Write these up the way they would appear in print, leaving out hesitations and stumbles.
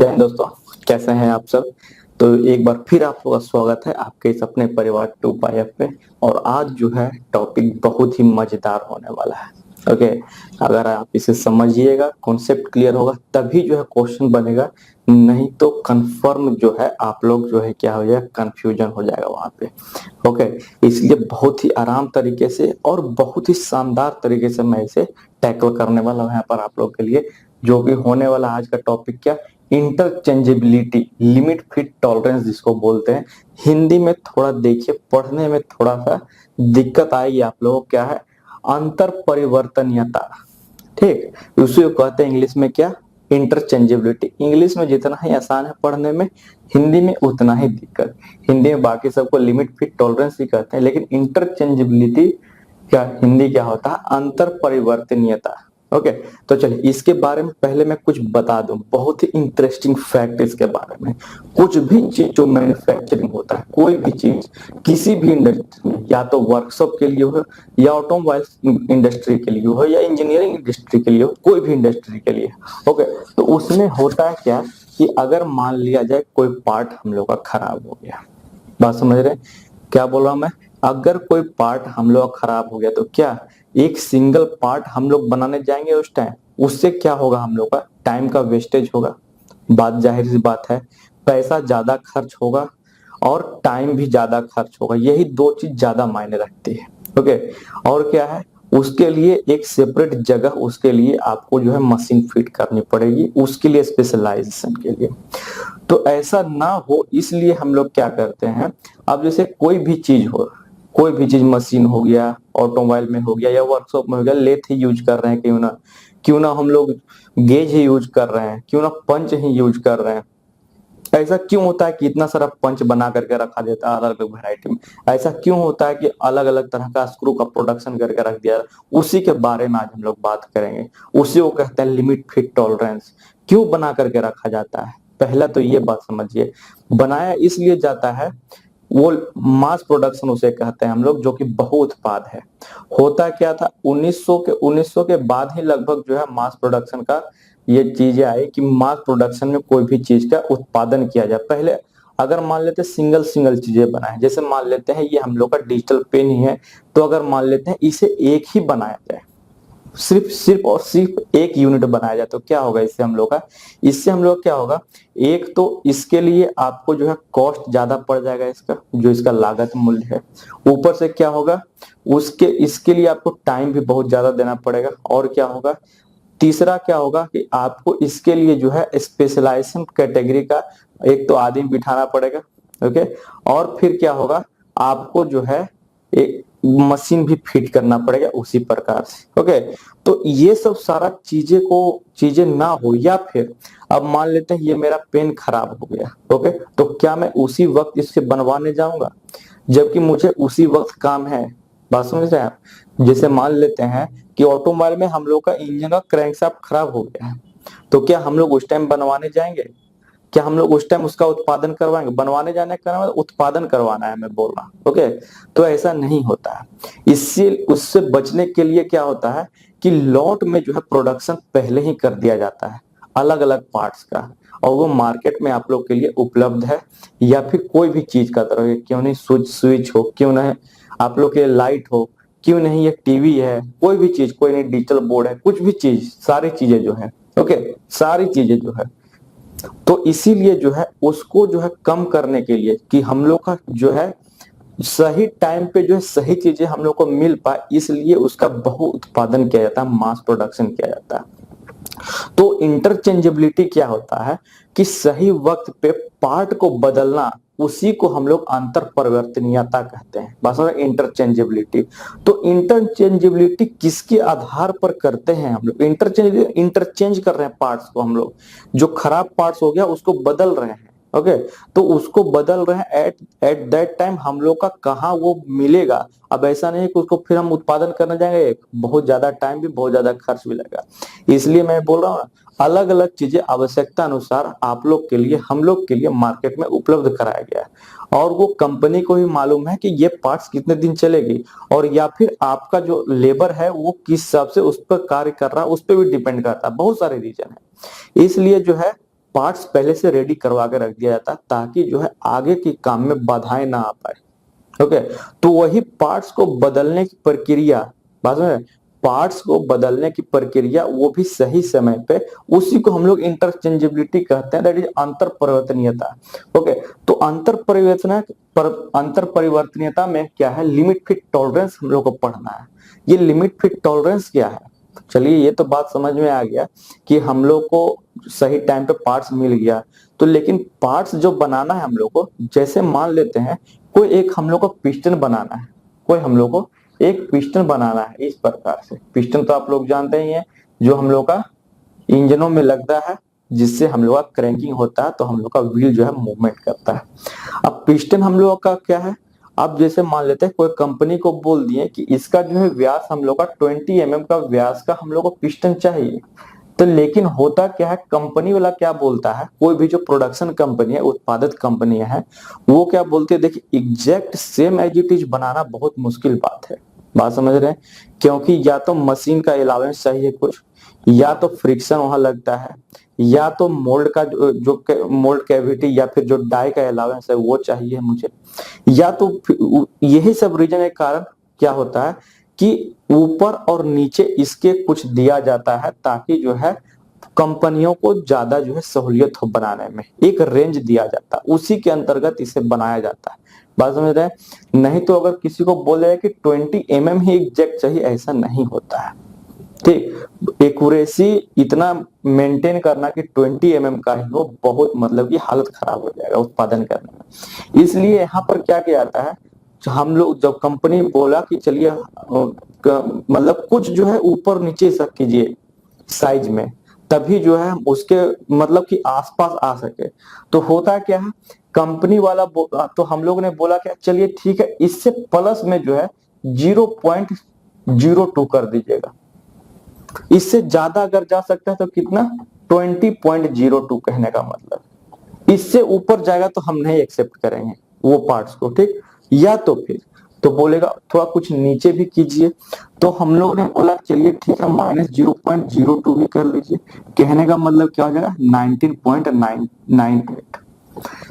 जय दोस्तों, कैसे हैं आप सब। तो एक बार फिर आप लोगों का स्वागत है आपके इस अपने परिवार 2 पे। और आज जो है टॉपिक बहुत ही मजेदार होने वाला है। ओके, अगर आप इसे समझिएगा, कॉन्सेप्ट क्लियर होगा तभी जो है क्वेश्चन बनेगा, नहीं तो कंफर्म जो है आप लोग जो है क्या हो जाएगा, कंफ्यूजन हो जाएगा वहां पे। ओके, इसलिए बहुत ही आराम तरीके से और बहुत ही शानदार तरीके से मैं इसे टैकल करने वाला हूं यहाँ पर आप लोग के लिए। जो कि होने वाला आज का टॉपिक क्या, इंटरचेंजेबिलिटी, लिमिट फिट टॉलरेंस जिसको बोलते हैं। हिंदी में थोड़ा देखिए, पढ़ने में थोड़ा सा दिक्कत आएगी आप लोगों को, क्या है, अंतर परिवर्तनीयता। ठीक, उसी को कहते हैं इंग्लिश में क्या, इंटरचेंजेबिलिटी। इंग्लिश में जितना ही आसान है पढ़ने में, हिंदी में उतना ही दिक्कत। हिंदी में बाकी सबको लिमिट फिट टॉलरेंस ही कहते हैं, लेकिन इंटरचेंजेबिलिटी क्या, हिंदी क्या होता है, अंतर परिवर्तनीयता। ओके, तो चलिए इसके बारे में पहले मैं कुछ बता दूं, बहुत ही इंटरेस्टिंग फैक्ट इसके बारे में। कुछ भी चीज जो मैन्युफैक्चरिंग होता है, कोई भी चीज किसी भी इंडस्ट्री में, या तो वर्कशॉप के लिए हो, या ऑटोमोबाइल इंडस्ट्री के लिए हो, या इंजीनियरिंग इंडस्ट्री के लिए हो, कोई भी इंडस्ट्री के लिए। ओके, तो उसमें होता है क्या कि अगर मान लिया जाए कोई पार्ट हम लोग का खराब हो गया, बात समझ रहे हैं क्या बोल रहा हूं मैं। अगर कोई पार्ट हम लोग खराब हो गया तो क्या एक सिंगल पार्ट हम लोग बनाने जाएंगे उस टाइम, उससे क्या होगा, हम लोग का टाइम का वेस्टेज होगा। बात जाहिर सी बात है, पैसा ज्यादा खर्च होगा और टाइम भी ज्यादा खर्च होगा। यही दो चीज ज्यादा मायने रखती है। ओके, और क्या है, उसके लिए एक सेपरेट जगह, उसके लिए आपको जो है मशीन फिट करनी पड़ेगी, उसके लिए स्पेशलाइजेशन के लिए। तो ऐसा ना हो इसलिए हम लोग क्या करते हैं, अब जैसे कोई भी चीज हो, कोई भी चीज मशीन हो गया, ऑटोमोबाइल में हो गया, या वर्कशॉप में हो गया, लेथ ही यूज कर रहे हैं, क्यों ना हम लोग गेज ही यूज कर रहे हैं, क्यों ना पंच ही यूज कर रहे हैं। ऐसा क्यों होता है कि इतना सारा पंच बना करके रखा देता है अलग अलग वैरायटी में। ऐसा क्यों होता है कि अलग अलग तरह का स्क्रू का प्रोडक्शन करके रख दिया। उसी के बारे में आज हम लोग बात करेंगे। उसी को कहते हैं लिमिट फिट टॉलरेंस। क्यों बना करके रखा जाता है, पहला तो ये बात समझिए। बनाया इसलिए जाता है, वो मास प्रोडक्शन उसे कहते हैं हम लोग, जो कि बहु उत्पाद है। होता क्या था, 1900 के बाद ही लगभग जो है मास प्रोडक्शन का ये चीजें आई कि मास प्रोडक्शन में कोई भी चीज का उत्पादन किया जाए। पहले अगर मान लेते सिंगल सिंगल चीजें बनाए, जैसे मान लेते हैं ये हम लोग का डिजिटल पेन ही है, तो अगर मान लेते हैं इसे एक ही बनाया जाए, सिर्फ सिर्फ और सिर्फ एक यूनिट बनाया जाए, तो क्या होगा इससे हम लोग का, इससे हम लोग क्या होगा, एक तो इसके लिए आपको जो है कॉस्ट ज्यादा पड़ जाएगा, इसका जो इसका लागत मूल्य है। ऊपर से क्या होगा, उसके इसके लिए आपको टाइम भी बहुत ज्यादा देना पड़ेगा। और क्या होगा, तीसरा क्या होगा कि आपको इसके लिए जो है स्पेशलाइजेशन कैटेगरी का एक तो आदमी बिठाना पड़ेगा। ओके, और फिर क्या होगा, आपको जो है एक मशीन भी फिट करना पड़ेगा उसी प्रकार से। ओके, तो ये सब सारा चीजें ना हो, या फिर अब मान लेते हैं ये मेरा पेन खराब हो गया। ओके, तो क्या मैं उसी वक्त इससे बनवाने जाऊंगा, जबकि मुझे उसी वक्त काम है। बात समझ रहे हैं आप। जैसे मान लेते हैं कि ऑटोमोबाइल में हम लोग का इंजन का क्रैंकशाफ्ट खराब हो गया है, तो क्या हम लोग उस टाइम बनवाने जाएंगे, क्या हम लोग उस टाइम उसका उत्पादन करवाएंगे। बनवाने जाने का मतलब उत्पादन करवाना है मैं बोल रहा हूँ। ओके, तो ऐसा नहीं होता है। इससे उससे बचने के लिए क्या होता है कि लॉट में जो है प्रोडक्शन पहले ही कर दिया जाता है अलग अलग पार्ट्स का, और वो मार्केट में आप लोग के लिए उपलब्ध है। या फिर कोई भी चीज का तरह, क्यों नहीं स्विच हो, क्यों नहीं आप लोग के लाइट हो, क्यों नहीं ये टीवी है, कोई भी चीज, कोई नहीं डिजिटल बोर्ड है, कुछ भी चीज, सारी चीजें जो है, ओके, सारी चीजें जो है, तो इसीलिए जो है उसको जो है कम करने के लिए कि हम लोग का जो है सही टाइम पे जो है सही चीजें हम लोग को मिल पाए, इसलिए उसका बहु उत्पादन किया जाता है, मास प्रोडक्शन किया जाता है। तो इंटरचेंजेबिलिटी क्या होता है कि सही वक्त पे पार्ट को बदलना, उसी को हम लोग अंतर परिवर्तनीयता कहते हैं। बस इंटरचेंजेबिलिटी। तो इंटरचेंजेबिलिटी किसके आधार पर करते हैं हम लोग, इंटरचेंज कर रहे हैं पार्ट्स को हम लोग, जो खराब पार्ट्स हो गया उसको बदल रहे हैं। ओके, तो उसको बदल रहे हैं एट दैट टाइम हम लोग का कहाँ वो मिलेगा। अब ऐसा नहीं कि उसको फिर हम उत्पादन करने जाएंगे, बहुत ज्यादा टाइम भी, बहुत ज्यादा खर्च भी लगेगा। इसलिए मैं बोल रहा हूँ अलग अलग चीजें आवश्यकता अनुसार आप लोग के लिए, हम लोग के लिए मार्केट में उपलब्ध कराया गया है। और वो कंपनी को ही मालूम है कि ये पार्ट्स कितने दिन चलेगी, और या फिर आपका जो लेबर है वो किस हिसाब से उस पर कार्य कर रहा है, उस पर भी डिपेंड करता है। बहुत सारे रीजन है, इसलिए जो है पार्ट्स पहले से रेडी करवा के रख दिया जाता है ताकि जो है आगे के काम में बाधाएं ना आ पाए। ओके, तो वही पार्ट्स को बदलने की प्रक्रिया, बात में पार्ट्स को बदलने की प्रक्रिया वो भी सही समय पे, उसी को हम लोग इंटरचेंजेबिलिटी कहते हैं, दैट इज अंतर परिवर्तनीयता। ओके, तो अंतर परिवर्तनीयता में क्या है, लिमिट फिट टॉलरेंस हम लोग को पढ़ना है। ये लिमिट फिट टॉलरेंस क्या है, चलिए ये तो बात समझ में आ गया कि हम लोग को सही टाइम पे पार्ट्स मिल गया, तो लेकिन पार्ट्स जो बनाना है हम लोग को, जैसे मान लेते हैं कोई एक हम लोग को पिस्टन बनाना है, कोई हम लोग को एक पिस्टन बनाना है। इस प्रकार से पिस्टन तो आप लोग जानते ही हैं, जो हम लोग का इंजनों में लगता है, जिससे हम लोग का क्रैंकिंग होता है, तो हम लोग का व्हील जो है मूवमेंट करता है। अब पिस्टन हम लोग का क्या है, अब जैसे मान लेते हैं कोई कंपनी को बोल दिए कि इसका जो है व्यास हम लोग का 20 mm का व्यास का हम लोग को पिस्टन चाहिए, तो लेकिन होता क्या है, कंपनी वाला क्या बोलता है, कोई भी जो प्रोडक्शन कंपनी है, उत्पादक कंपनी है, वो क्या बोलती है, देखिए exact same as it is बनाना बहुत मुश्किल बात है। बात समझ रहे हैं, क्योंकि या तो मशीन का अलावेंस चाहिए कुछ, या तो फ्रिक्शन वहां लगता है, या तो मोल्ड का जो मोल्ड कैविटी या फिर जो डाई का अलावेंस है वो चाहिए मुझे, या तो यही सब रीजन के कारण क्या होता है कि ऊपर और नीचे इसके कुछ दिया जाता है ताकि जो है कंपनियों को ज्यादा जो है सहूलियत हो बनाने में, एक रेंज दिया जाता है, उसी के अंतर्गत इसे बनाया जाता है। बात समझ रहे हैं, नहीं तो अगर किसी को बोले कि 20 mm ही एग्जैक्ट चाहिए, ऐसा नहीं होता है। ठीक, एक्यूरेसी इतना मेंटेन करना कि 20 mm का ही हो, बहुत मतलब कि हालत खराब हो जाएगा उत्पादन करने में। इसलिए यहाँ पर क्या किया जाता है, हम लोग जब कंपनी बोला कि चलिए मतलब कुछ जो है ऊपर नीचे सब कीजिए साइज में, तभी जो है उसके मतलब कि आसपास आ सके, तो होता क्या है, कंपनी वाला तो हम लोग ने बोला क्या, चलिए ठीक है, इससे प्लस में जो है 0.02 कर दीजिएगा, इससे ज्यादा अगर जा सकता है तो कितना, 20.02 कहने का मतलब, इससे ऊपर जाएगा तो हम नहीं एक्सेप्ट करेंगे वो पार्ट्स को। ठीक, या तो फिर तो बोलेगा थोड़ा कुछ नीचे भी कीजिए, तो हम लोग ने बोला चलिए ठीक है, -0.02 भी कर लीजिए, कहने का मतलब क्या हो जाएगा, 19.998।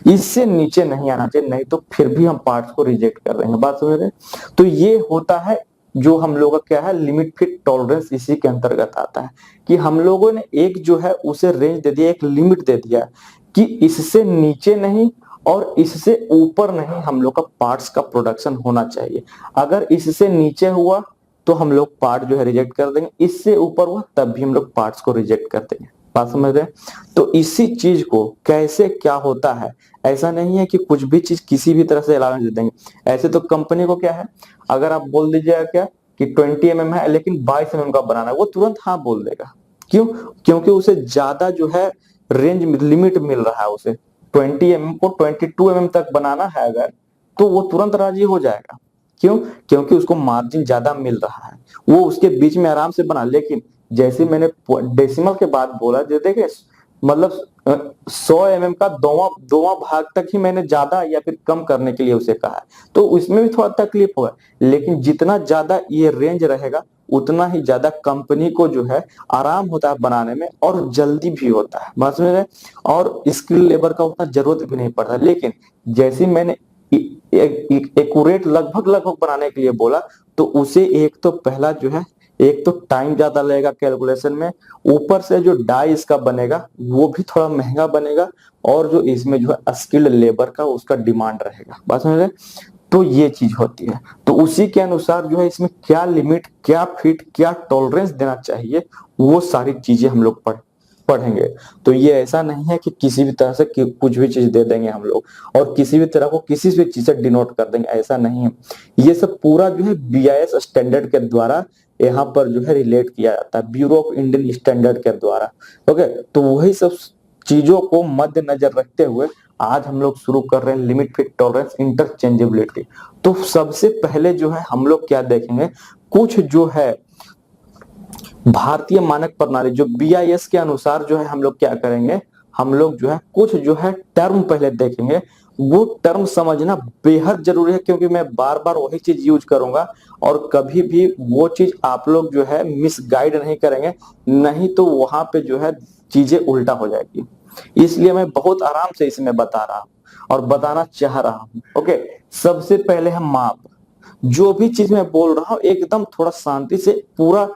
इससे नीचे नहीं आना चाहिए, नहीं तो फिर भी हम पार्ट्स को रिजेक्ट कर देंगे। बात समझ रहे हैं, तो ये होता है जो हम लोगों का क्या है, लिमिट फिट टॉलरेंस, इसी के अंतर्गत आता है कि हम लोगों ने एक जो है उसे रेंज दे दिया, एक लिमिट दे दिया कि इससे नीचे नहीं और इससे ऊपर नहीं हम लोग का पार्ट्स का प्रोडक्शन होना चाहिए। अगर इससे नीचे हुआ तो हम लोग पार्ट जो है रिजेक्ट कर देंगे, इससे ऊपर हुआ तब भी हम लोग पार्ट्स को रिजेक्ट कर देंगे। बात समझ रहे हैं, तो इसी चीज को कैसे क्या होता है, ऐसा नहीं है कि कुछ भी चीज किसी भी तरह से अलाउंस दे देंगे। ऐसे तो कंपनी को क्या है, अगर आप बोल दीजिएगा क्या कि 20 mm है लेकिन 22 mm का बनाना है, वो तुरंत हाँ बोल देगा। क्यों, क्योंकि उसे ज्यादा जो है रेंज लिमिट मिल रहा है, उसे 20 mm को 22 mm तक बनाना है अगर, तो वो तुरंत राजी हो जाएगा। क्यों, क्योंकि उसको मार्जिन ज्यादा मिल रहा है, वो उसके बीच में आराम से बना। लेकिन जैसे मैंने डेसिमल के बाद बोला, जो देखे मतलब 100 mm का दोवा भाग तक ही मैंने ज्यादा या फिर कम करने के लिए उसे कहा है, तो उसमें भी थोड़ा तकलीफ होगा। लेकिन जितना ज्यादा ये रेंज रहेगा उतना ही ज्यादा कंपनी को जो है आराम होता है बनाने में, और जल्दी भी होता है, बात समझ रहे हैं, और स्किल लेबर का उतना जरूरत भी नहीं पड़ता। लेकिन जैसे मैंने एक्यूरेट लगभग बनाने के लिए बोला, तो उसे एक तो पहला जो है, एक तो टाइम ज्यादा लगेगा कैलकुलेशन में, ऊपर से जो डाई इसका बनेगा वो भी थोड़ा महंगा बनेगा, और जो इसमें जो है स्किल्ड लेबर का उसका डिमांड रहेगा। बात समझ रहे, तो ये चीज होती है। तो उसी के अनुसार जो है इसमें क्या लिमिट, क्या फिट, क्या टॉलरेंस देना चाहिए, वो सारी चीजें हम लोग पढ़ेंगे। तो ये ऐसा नहीं है कि किसी भी तरह से कुछ भी चीज दे देंगे हम लोग और किसी भी तरह को किसी भी चीज से डिनोट कर देंगे, ऐसा नहीं है। ये सब पूरा जो है BIS स्टैंडर्ड के द्वारा यहाँ पर जो है रिलेट किया जाता है, ब्यूरो ऑफ इंडियन स्टैंडर्ड के द्वारा। ओके, तो वही सब चीजों को मद्देनजर रखते हुए आज हम लोग शुरू कर रहे हैं लिमिट फिट टॉलरेंस इंटरचेंजेबिलिटी। तो सबसे पहले जो है हम लोग क्या देखेंगे, कुछ जो है भारतीय मानक प्रणाली जो BIS के अनुसार जो है हम लोग क्या करेंगे, हम लोग जो है कुछ जो है टर्म पहले देखेंगे। वो टर्म समझना बेहद जरूरी है, क्योंकि मैं बार बार वही चीज यूज करूंगा और कभी भी वो चीज आप लोग जो है मिसगाइड नहीं करेंगे, नहीं तो वहां पे जो है चीजें उल्टा हो जाएगी। इसलिए मैं बहुत आराम से इसमें बता रहा हूँ और बताना चाह रहा हूँ। ओके, सबसे पहले है माप। जो भी चीज मैं बोल रहा हूँ एकदम थोड़ा शांति से, पूरा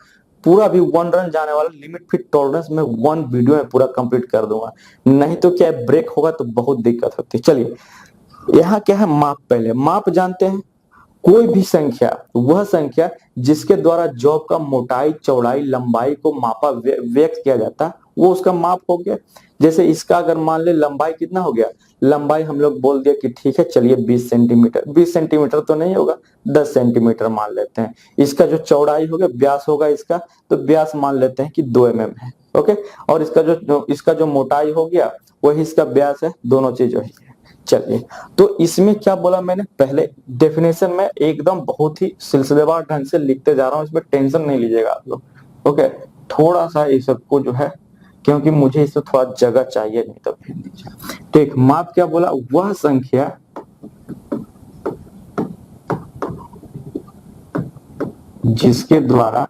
पूरा भी 1 रन जाने वाला लिमिट फिट टॉलरेंस में 1 वीडियो में पूरा कंप्लीट कर दूंगा, नहीं तो क्या ब्रेक होगा तो बहुत दिक्कत होती है। चलिए, यहाँ क्या है माप। पहले माप जानते हैं, कोई भी संख्या, वह संख्या जिसके द्वारा जॉब का मोटाई, चौड़ाई, लंबाई को मापा व्यक्त किया जाता है, वो उसका माप हो गया। जैसे इसका अगर मान ले लंबाई कितना हो गया, लंबाई हम लोग बोल दिया कि ठीक है चलिए 20 सेंटीमीटर। 20 सेंटीमीटर तो नहीं होगा, 10 सेंटीमीटर मान लेते हैं। इसका जो चौड़ाई हो गया, व्यास होगा इसका, तो व्यास मान लेते हैं कि 2 mm है। ओके, और इसका जो मोटाई हो गया वही इसका व्यास है, दोनों चीज वही है। चलिए, तो इसमें क्या बोला मैंने, पहले डेफिनेशन में एकदम बहुत ही सिलसिलेवार ढंग से लिखते जा रहा हूँ, इसमें टेंशन नहीं लीजिएगा आप लोग। ओके, थोड़ा सा इस सबको जो है, क्योंकि मुझे इसमें थोड़ा जगह चाहिए, नहीं तो फिर नीचे। ठीक, माप क्या बोला, वह संख्या जिसके द्वारा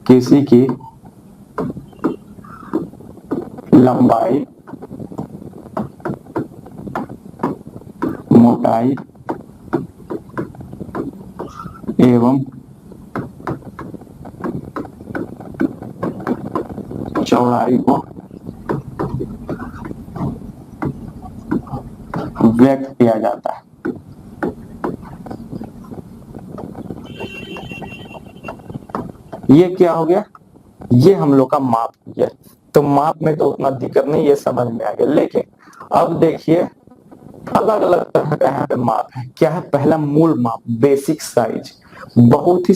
किसी की लंबाई, मोटाई एवं चौड़ाई को व्यक्त किया जाता है। ये क्या हो गया, ये हम लोग का माप हो गया। तो माप में तो उतना दिक्कत नहीं, ये समझ में आ गया। लेकिन अब देखिए, अलग अलग तरह का यहाँ पे माप है। क्या है, पहला मूल माप, बेसिक साइज। बहुत ही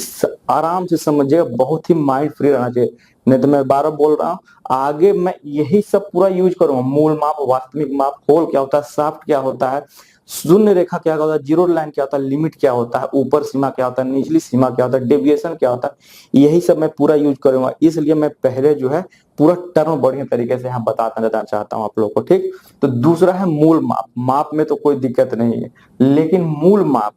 आराम से समझिएगा, बहुत ही माइंड फ्री रहना चाहिए, नहीं तो मैं 12 बोल रहा हूँ। आगे मैं यही सब पूरा यूज करूंगा। मूल माप, वास्तविक माप, होल क्या होता है, शाफ्ट क्या होता है, शून्य रेखा क्या होता है, जीरो लाइन क्या होता है, लिमिट क्या होता है, ऊपर सीमा क्या होता है, निचली सीमा क्या होता है, डेविएशन क्या होता है, यही सब मैं पूरा यूज करूंगा। इसलिए मैं पहले जो है पूरा टर्म बढ़िया तरीके से यहाँ बताना चाहता हूँ आप लोगों को। ठीक, तो दूसरा है मूल माप। माप में तो कोई दिक्कत नहीं है, लेकिन मूल माप,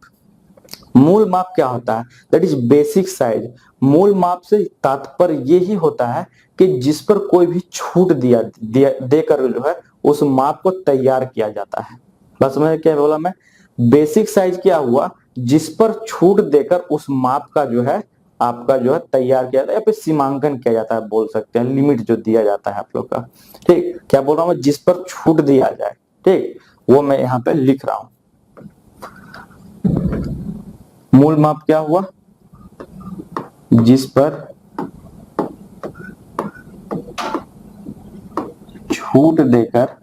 मूल माप क्या होता है, दैट इज बेसिक साइज। मूल माप से तात्पर्य यही होता है कि जिस पर कोई भी छूट देकर जो है उस माप को तैयार किया जाता है। बस मैं क्या बोला, मैं बेसिक साइज क्या हुआ, जिस पर छूट देकर उस माप का जो है आपका जो है तैयार किया जाता है, या फिर सीमांकन किया जाता है, बोल सकते हैं, लिमिट जो दिया जाता है आप लोग का। ठीक, क्या बोल रहा हूँ, जिस पर छूट दिया जाए। ठीक, वो मैं यहाँ पे लिख रहा हूं। मूल माप क्या हुआ, जिस पर छूट देकर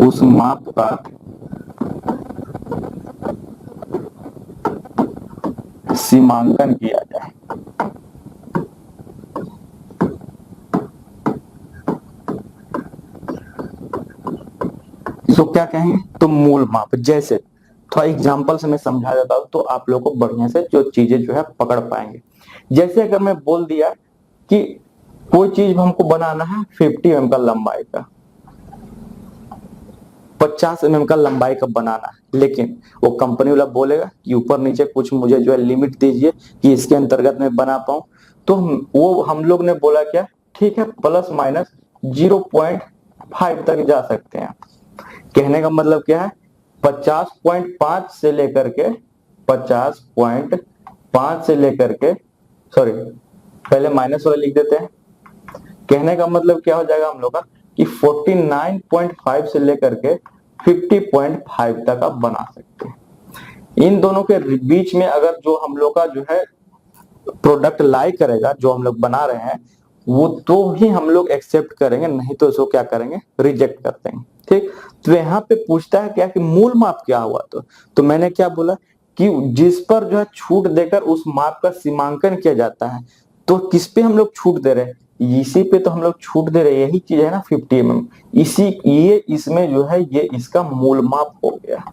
उस माप का सीमांकन किया जाए। इसको क्या कहेंगे, तो मूल माप। जैसे थोड़ा एग्जांपल से मैं समझा देता हूं, तो आप लोगों को बढ़िया से जो चीजें जो है पकड़ पाएंगे। जैसे अगर मैं बोल दिया कि कोई चीज हमको बनाना है 50 mm का लंबाई का, 50 mm का लंबाई का बनाना है, लेकिन वो कंपनी वाला बोलेगा कि ऊपर नीचे कुछ मुझे जो है लिमिट दीजिए कि इसके अंतर्गत मैं बना पाऊं। तो वो हम लोग ने बोला क्या, ठीक है प्लस माइनस 0.5 तक जा सकते हैं। कहने का मतलब क्या है, 50.5 से लेकर के 50.5 से लेकर के, सॉरी पहले माइनस वाला लिख देते हैं। कहने का मतलब क्या हो जाएगा हम लोग का कि 49.5 से लेकर के 50.5 तक आप बना सकते हैं। इन दोनों के बीच में अगर जो हम लोग का जो है प्रोडक्ट लाई करेगा, जो हम लोग बना रहे हैं, वो तो ही हम लोग एक्सेप्ट करेंगे, नहीं तो इसको क्या करेंगे, रिजेक्ट कर देंगे। ठीक, तो यहाँ पे पूछता है क्या कि मूल माप क्या हुआ, तो मैंने क्या बोला कि जिस पर जो है छूट देकर उस माप का सीमांकन किया जाता है। तो किस पे हम लोग छूट दे रहे हैं, इसी पे तो हम लोग छूट दे रहे हैं, यही चीज है ना 50 mm। इसी ये इसमें जो है ये इसका मूल माप हो गया।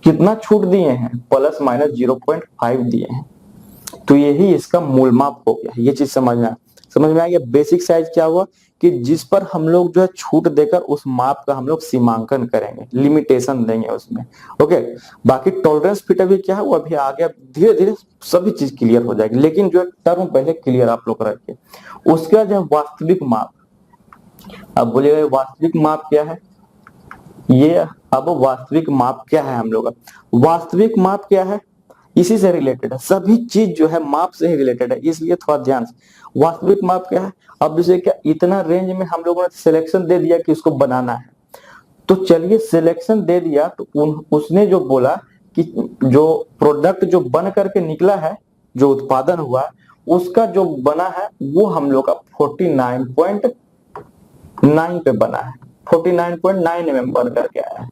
कितना छूट दिए हैं, प्लस माइनस 0.5 दिए हैं, तो यही इसका मूल माप हो गया। ये चीज समझ में आ गया। बेसिक साइज क्या हुआ कि जिस पर हम लोग जो है छूट देकर उस माप का हम लोग सीमांकन करेंगे, लिमिटेशन देंगे उसमें। ओके, बाकी टॉलरेंस फिट अभी क्या है वो अभी आगे धीरे धीरे सभी चीज क्लियर हो जाएगी, लेकिन जो है टर्म पहले क्लियर आप लोग रखिए। उसके बाद जो वास्तविक माप, अब बोलिएगा वास्तविक माप क्या है ये, अब वास्तविक माप क्या है हम लोग का, वास्तविक माप क्या है इसी से रिलेटेड है, सभी चीज जो है माप से ही रिलेटेड है, इसलिए थोड़ा ध्यान से। वास्तविक माप क्या है, अब जैसे क्या इतना रेंज में हम लोगों ने सिलेक्शन दे दिया कि इसको बनाना है, तो चलिए सिलेक्शन दे दिया तो उसने जो बोला कि जो प्रोडक्ट जो बन करके निकला है, जो उत्पादन हुआ है, उसका जो बना है वो हम लोग का 49.9 पे बना है, 49.9 mm बन करके आया है।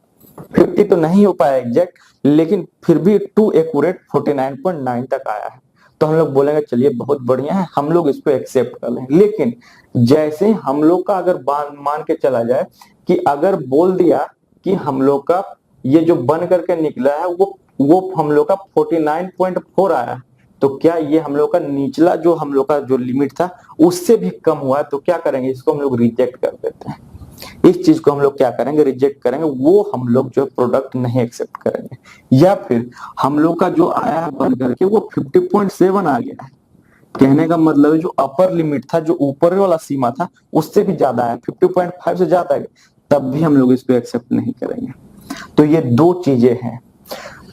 50 तो नहीं हो पाया एग्जैक्ट, लेकिन फिर भी टू एक्यूरेट 49.9 तक आया है। तो हम लोग बोलेंगे चलिए बहुत बढ़िया है, हम लोग इसको एक्सेप्ट कर लेंगे। लेकिन जैसे हम लोग का अगर मान के चला जाए कि अगर बोल दिया कि हम लोग का ये जो बन करके निकला है वो हम लोग का 49.4 आया है, तो क्या ये हम लोग का निचला जो हम लोग का जो लिमिट था उससे भी कम हुआ है, तो क्या करेंगे, इसको हम लोग रिजेक्ट कर देते हैं। इस चीज को हम लोग क्या करेंगे, रिजेक्ट करेंगे, वो हम लोग जो प्रोडक्ट नहीं एक्सेप्ट करेंगे। या फिर हम लोग का जो आया है बन करके वो 50.7 आ गया है, कहने का मतलब है जो अपर लिमिट था, जो ऊपर वाला सीमा था, उससे भी ज्यादा है, 50.5 से ज्यादा है, तब भी हम लोग इसको एक्सेप्ट नहीं करेंगे। तो ये दो चीजें हैं।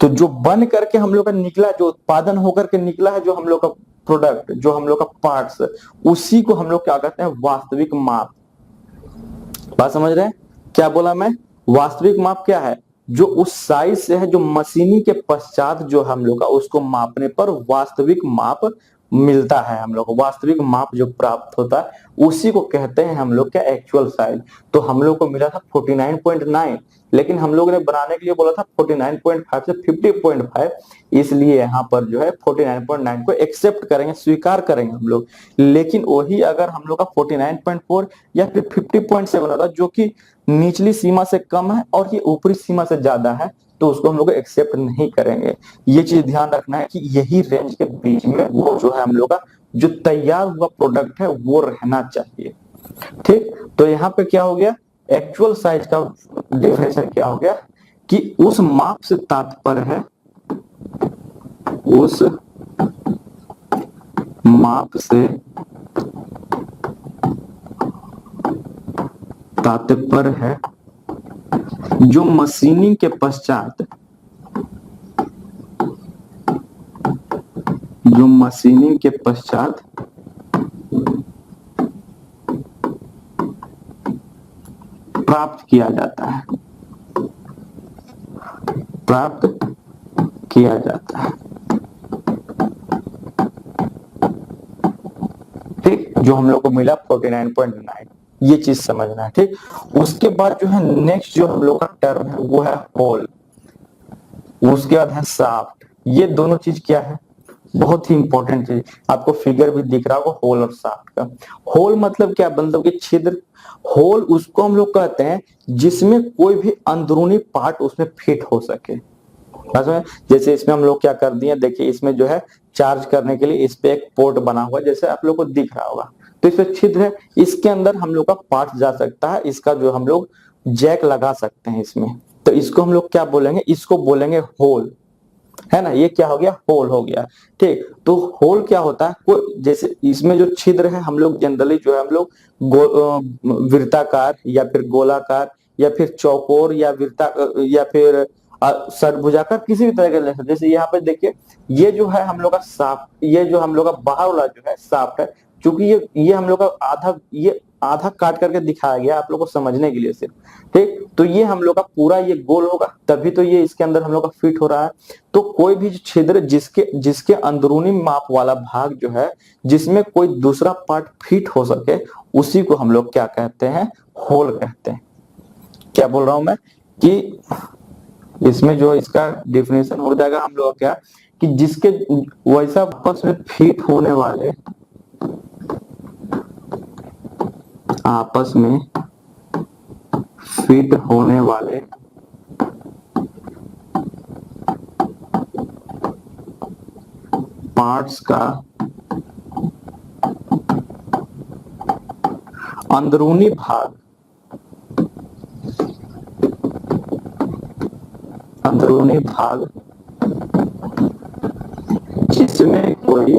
तो जो बन करके हम लोग का निकला, जो उत्पादन होकर के निकला है, जो हम लोग का प्रोडक्ट, जो हम लोग का पार्ट्स, उसी को हम लोग क्या कहते हैं, वास्तविक माप। बात समझ रहे हैं क्या बोला मैं, वास्तविक माप क्या है, जो उस साइज से है, जो मशीनी के पश्चात जो हम लोग का उसको मापने पर वास्तविक माप मिलता है, हम लोग को वास्तविक माप जो प्राप्त होता है उसी को कहते हैं हम लोग क्या, एक्चुअल साइज। तो हम लोग को मिला था 49.9, लेकिन हम लोग ने बनाने के लिए बोला था 49.5 से 50.5, इसलिए यहाँ पर जो है 49.9 को एक्सेप्ट करेंगे, स्वीकार करेंगे हम लोग। लेकिन वही अगर हम लोग का 49.4 या फिर 50.7 होता जो कि निचली सीमा से कम है और ये ऊपरी सीमा से ज्यादा है, तो उसको हम लोग एक्सेप्ट नहीं करेंगे। ये चीज ध्यान रखना है कि यही रेंज के बीच में वो जो है हम लोग का जो तैयार हुआ प्रोडक्ट है वो रहना चाहिए। ठीक, तो यहाँ पे क्या हो गया, एक्चुअल साइज का डेफिनेशन क्या हो गया कि उस माप से तात्पर्य है, उस माप से तात्पर्य है जो मशीनिंग के पश्चात, जो मशीनिंग के पश्चात प्राप्त किया जाता है, प्राप्त किया जाता है। ठीक, जो हम लोग को मिला 49.9, ये चीज समझना है। ठीक, उसके बाद जो है नेक्स्ट जो हम लोग का टर्म है वो है होल, उसके बाद है शाफ्ट। ये दोनों चीज क्या है, बहुत ही इंपॉर्टेंट चीज, आपको फिगर भी दिख रहा होगा होल और शाफ्ट का। होल मतलब क्या, मतलब कि छिद्र। होल उसको हम लोग कहते हैं जिसमें कोई भी अंदरूनी पार्ट उसमें फिट हो सके। जैसे इसमें हम लोग क्या कर दिए, देखिए इसमें जो है चार्ज करने के लिए इस पे एक पोर्ट बना हुआ है, जैसे आप लोग को दिख रहा होगा, तो इसमें छिद्र है, इसके अंदर हम लोग का पार्ट जा सकता है, इसका जो हम लोग जैक लगा सकते हैं इसमें, तो इसको हम लोग क्या बोलेंगे, इसको बोलेंगे होल, है ना। ये क्या हो गया, होल हो गया। ठीक, तो होल क्या होता है, कोई जैसे इसमें जो छिद्र है हम लोग जनरली जो है हम लोग वृत्ताकार या फिर गोलाकार या फिर चौकोर या वृत्ता या फिर षटभुजाकार किसी भी तरह के ले सकते। जैसे यहाँ पे देखिए ये जो है हम लोग का शाफ्ट, ये जो हम लोग का बाहर वाला जो है शाफ्ट है, क्योंकि ये हम लोग का आधा, ये आधा काट करके दिखाया गया आप लोग को समझने के लिए सिर्फ। ठीक, तो ये हम लोग का पूरा ये गोल होगा, तभी तो ये इसके अंदर हम लोग का फिट हो रहा है। तो कोई भी छिद्र जिसके अंदरूनी माप वाला भाग जो है, जिसमें कोई दूसरा पार्ट फिट हो सके, उसी को हम लोग क्या कहते हैं, होल कहते हैं। क्या बोल रहा हूं मैं कि इसमें जो इसका डिफिनेशन हो जाएगा हम लोग क्या, कि जिसके वैसा आपस में फिट होने वाले, आपस में फिट होने वाले पार्ट्स का अंदरूनी भाग, अंदरूनी भाग जिसमें कोई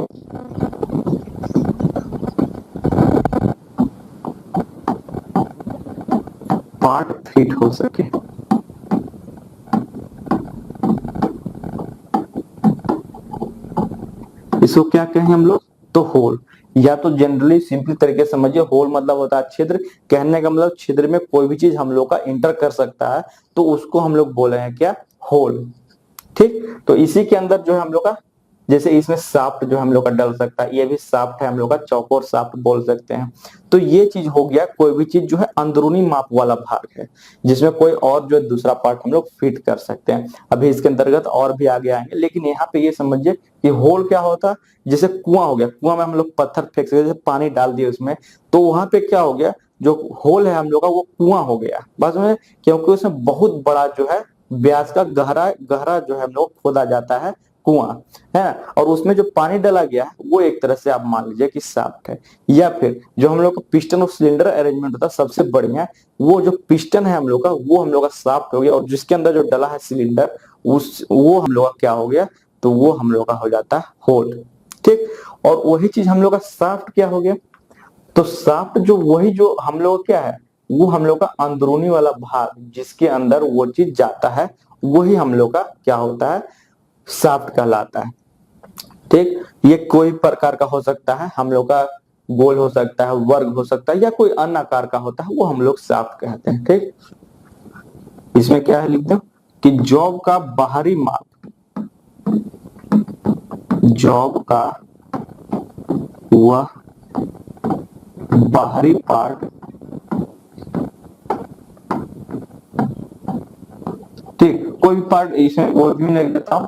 पार्ट फिट हो सके। इसको क्या कहें हम लोग? तो होल, या तो जनरली सिंपल तरीके से समझिए, होल मतलब होता है छिद्र। कहने का मतलब छिद्र में कोई भी चीज हम लोग का इंटर कर सकता है, तो उसको हम लोग बोले हैं क्या? होल। ठीक, तो इसी के अंदर जो है हम लोग का, जैसे इसमें साफ्ट जो हम लोग का डल सकता है, ये भी साफ्ट है, हम लोग का चौकोर साफ्ट बोल सकते हैं। तो ये चीज हो गया, कोई भी चीज जो है अंदरूनी माप वाला भाग है, जिसमें कोई और जो दूसरा पार्ट हम लोग फिट कर सकते हैं। अभी इसके अंतर्गत और भी आगे आएंगे, लेकिन यहाँ पे ये समझिए कि होल क्या होता है। जैसे कुआं हो गया, कुआं में हम लोग पत्थर फेंक सकते, जैसे पानी डाल दिए उसमें, तो वहां पे क्या हो गया, जो होल है हम लोग का वो कुआं हो गया बस में, क्योंकि उसमें बहुत बड़ा जो है ब्यास का गहरा गहरा जो है हम लोग खोदा जाता है कुआं, है ना। और उसमें जो पानी डाला गया है वो एक तरह से आप मान लीजिए कि साफ्ट है। या फिर जो हम लोग का पिस्टन और सिलेंडर अरेंजमेंट होता है, सबसे बढ़िया वो जो पिस्टन है हम लोग का, वो हम लोग का साफ्ट हो गया, और जिसके अंदर जो डला है सिलेंडर, उस वो हम लोग का क्या हो गया, तो वो हम लोग का हो जाता है होल। ठीक, और वही चीज हम लोग का साफ्ट क्या हो गया, तो साफ्ट जो वही जो हम लोग क्या है, वो हम लोग का अंदरूनी वाला भाग जिसके अंदर वो चीज जाता है, वही हम लोग का क्या होता है, साफ्ट कहलाता है। ठीक, ये कोई प्रकार का हो सकता है, हम लोग का गोल हो सकता है, वर्ग हो सकता है, या कोई अन्य आकार का होता है, वो हम लोग साफ्ट कहते हैं। ठीक, इसमें क्या है लिख दो कि जॉब का बाहरी माप, जॉब का वह बाहरी पार्ट, ठीक, कोई भी पार्ट इसमें वो भी लिख देता हूं,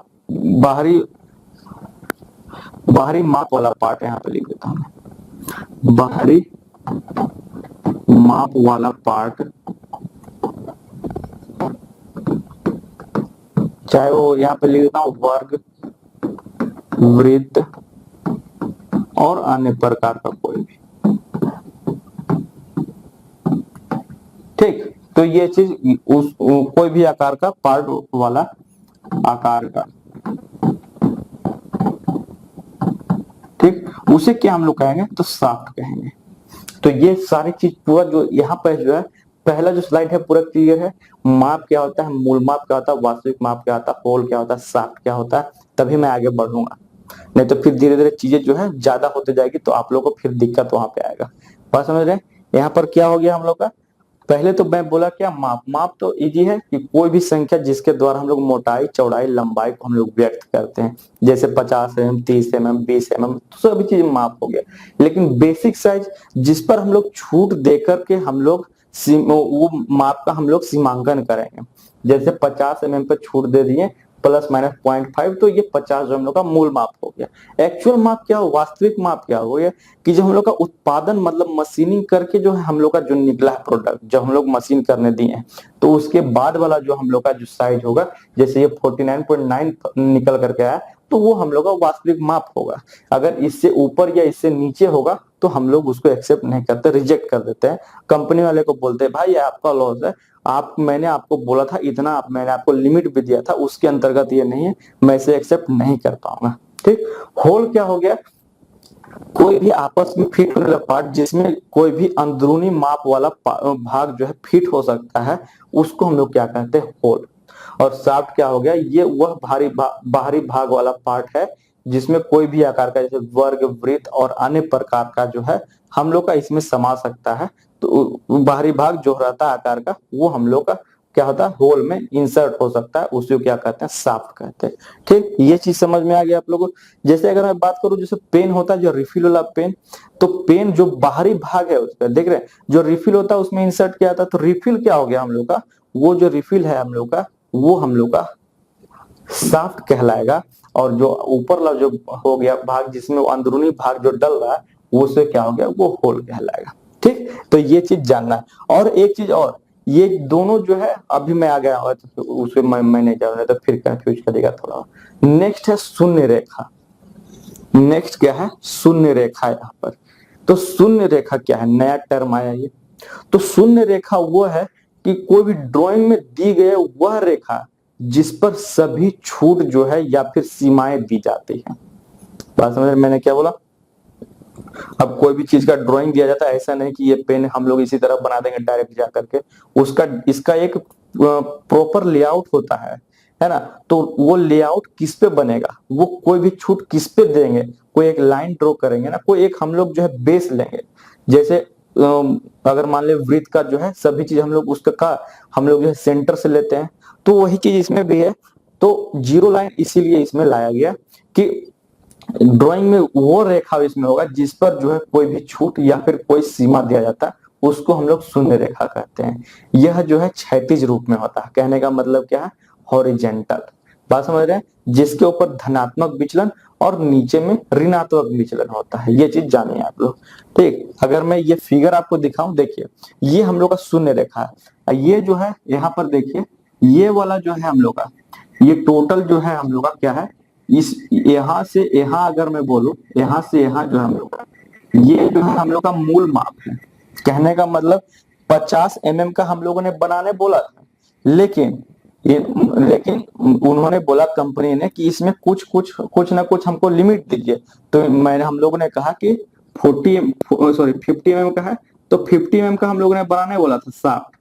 बाहरी बाहरी माप वाला पार्ट यहाँ पे लिख देता हूं, बाहरी माप वाला पार्ट, चाहे वो यहाँ पे लिख देता हूं वर्ग, वृत्त और अन्य प्रकार का कोई भी। ठीक, तो ये चीज उस कोई भी आकार का पार्ट वाला आकार का, ठीक, उसे क्या हम लोग कहेंगे, तो साफ्ट कहेंगे। तो ये सारी चीज पूरा जो यहाँ पे जो है, पहला जो स्लाइड है पूरा क्लियर है। माप क्या होता है, मूल माप क्या होता है, वास्तविक माप क्या होता है, होल क्या होता है, साफ्ट क्या होता है, तभी मैं आगे बढ़ूंगा। नहीं तो फिर धीरे धीरे चीजें जो है ज्यादा होते जाएगी, तो आप लोग को फिर दिक्कत वहां पे आएगा। बात समझ रहे हैं? यहाँ पर क्या हो गया हम लोग का, पहले तो मैं बोला क्या, माप। माप तो इजी है कि कोई भी संख्या जिसके द्वारा हम लोग मोटाई, चौड़ाई, लंबाई को हम लोग व्यक्त करते हैं, जैसे 50 mm, 30 mm, 20 mm, तो सभी चीज माप हो गया। लेकिन बेसिक साइज जिस पर हम लोग छूट देकर के हम लोग वो माप का हम लोग सीमांकन करेंगे, जैसे 50 mm पे छूट दे दिए प्लस माइनस 0.5, तो ये 50 जो हम लोग का मूल माप हो गया। एक्चुअल माप क्या हो, वास्तविक माप क्या हो गया, कि जो हम लोग का उत्पादन मतलब मशीनिंग करके जो है हम लोग का जो निकला है प्रोडक्ट, जब हम लोग मशीन करने दिए हैं, तो उसके बाद वाला जो हम लोग का जो साइज होगा, जैसे ये 49.9 निकल करके आया, तो वो हम लोग का वास्तविक माप होगा। अगर इससे ऊपर या इससे नीचे होगा तो हम लोग उसको एक्सेप्ट नहीं करते, रिजेक्ट कर देते हैं। कंपनी वाले को बोलते हैं भाई ये आपका लॉस है, आप, मैंने आपको बोला था इतना, मैंने आपको लिमिट भी दिया था, उसके अंतर्गत ये नहीं है, मैं इसे एक्सेप्ट नहीं कर पाऊंगा। ठीक, होल क्या हो गया, कोई भी आपस में फिट होने वाला पार्ट जिसमें कोई भी अंदरूनी माप वाला भाग जो है फिट हो सकता है, उसको हम लोग क्या कहते हैं, होल। और साफ्ट क्या हो गया, ये वह बाहरी भाग वाला पार्ट है जिसमें कोई भी आकार का, जैसे वर्ग, वृत्त और अन्य प्रकार का जो है हम लोग का इसमें समा सकता है। तो बाहरी भाग जो रहता है आकार का, वो हम लोग का क्या होता है, होल में इंसर्ट हो सकता है, उसे क्या कहते हैं, साफ्ट कहते हैं। ठीक, ये चीज समझ में आ गया आप लोगों को। जैसे अगर मैं बात करूं, जैसे पेन होता है जो रिफिल वाला पेन, तो पेन जो बाहरी भाग है उसका देख रहे हैं, जो रिफिल होता है उसमें इंसर्ट किया था, तो रिफिल क्या हो गया हम लोग का, वो जो रिफिल है हम लोग का, वो हम लोग का साफ्ट कहलाएगा। और जो ऊपर वाला जो हो गया भाग जिसमें अंदरूनी भाग जो डल रहा है, वो से क्या हो गया, वो होल कहलाएगा। ठीक, तो ये चीज जानना है। और एक चीज और, ये दोनों जो है, अभी मैं आ गया तो उसमें मैं नहीं जा रहा, तो फिर कंफ्यूज करेगा थोड़ा। नेक्स्ट है शून्य रेखा। नेक्स्ट क्या है, शून्य रेखा। यहाँ पर तो शून्य रेखा क्या है, नया टर्म आया ये। तो शून्य रेखा वो है कि कोई भी ड्राइंग में दी गई वह रेखा जिस पर सभी छूट जो है या फिर सीमाएं दी जाती है। बात समझ रहे, मैंने क्या बोला। अब कोई भी चीज का ड्राइंग दिया जाता है, ऐसा नहीं कि ये पेन हम लोग इसी तरह बना देंगे डायरेक्ट जा करके, उसका इसका एक प्रॉपर लेआउट होता है ना। तो वो लेआउट किस पे बनेगा, वो कोई भी छूट किस पे देंगे, कोई एक लाइन ड्रॉ करेंगे ना, कोई एक हम लोग जो है बेस लेंगे। जैसे अगर मान ले वृत्त का जो है सभी चीज हम लोग उसका का हम लोग जो है सेंटर से लेते हैं, तो वही चीज इसमें भी है। तो जीरो लाइन इसीलिए इसमें लाया गया कि ड्राइंग में वो रेखा इसमें होगा जिस पर जो है कोई भी छूट या फिर कोई सीमा दिया जाता है, उसको हम लोग शून्य रेखा कहते हैं। यह जो है क्षैतिज रूप में होता है। कहने का मतलब क्या है, हॉरिजेंटल। बात समझ रहे हैं, जिसके ऊपर धनात्मक विचलन और नीचे में ऋणात्मक विचलन होता है। ये चीज जानिए आप लोग। ठीक, अगर मैं ये फिगर आपको दिखाऊं, देखिए ये हम लोग का शून्य रेखा है। ये जो है यहाँ पर देखिए, ये वाला जो है हम लोग का, ये टोटल जो है हम लोग का क्या है, इस यहाँ से यहाँ अगर मैं बोलूं, यहाँ से यहाँ जो है हम लोग का, ये जो है हम लोग का मूल माप है। कहने का मतलब 50 mm का हम लोगों ने बनाने बोला था, लेकिन लेकिन उन्होंने बोला कंपनी ने कि इसमें कुछ ना कुछ हमको लिमिट दीजिए। तो मैंने हम लोगों ने कहा कि 50 mm का है, तो 50 mm का हम लोगों ने बनाने बोला था शाफ्ट।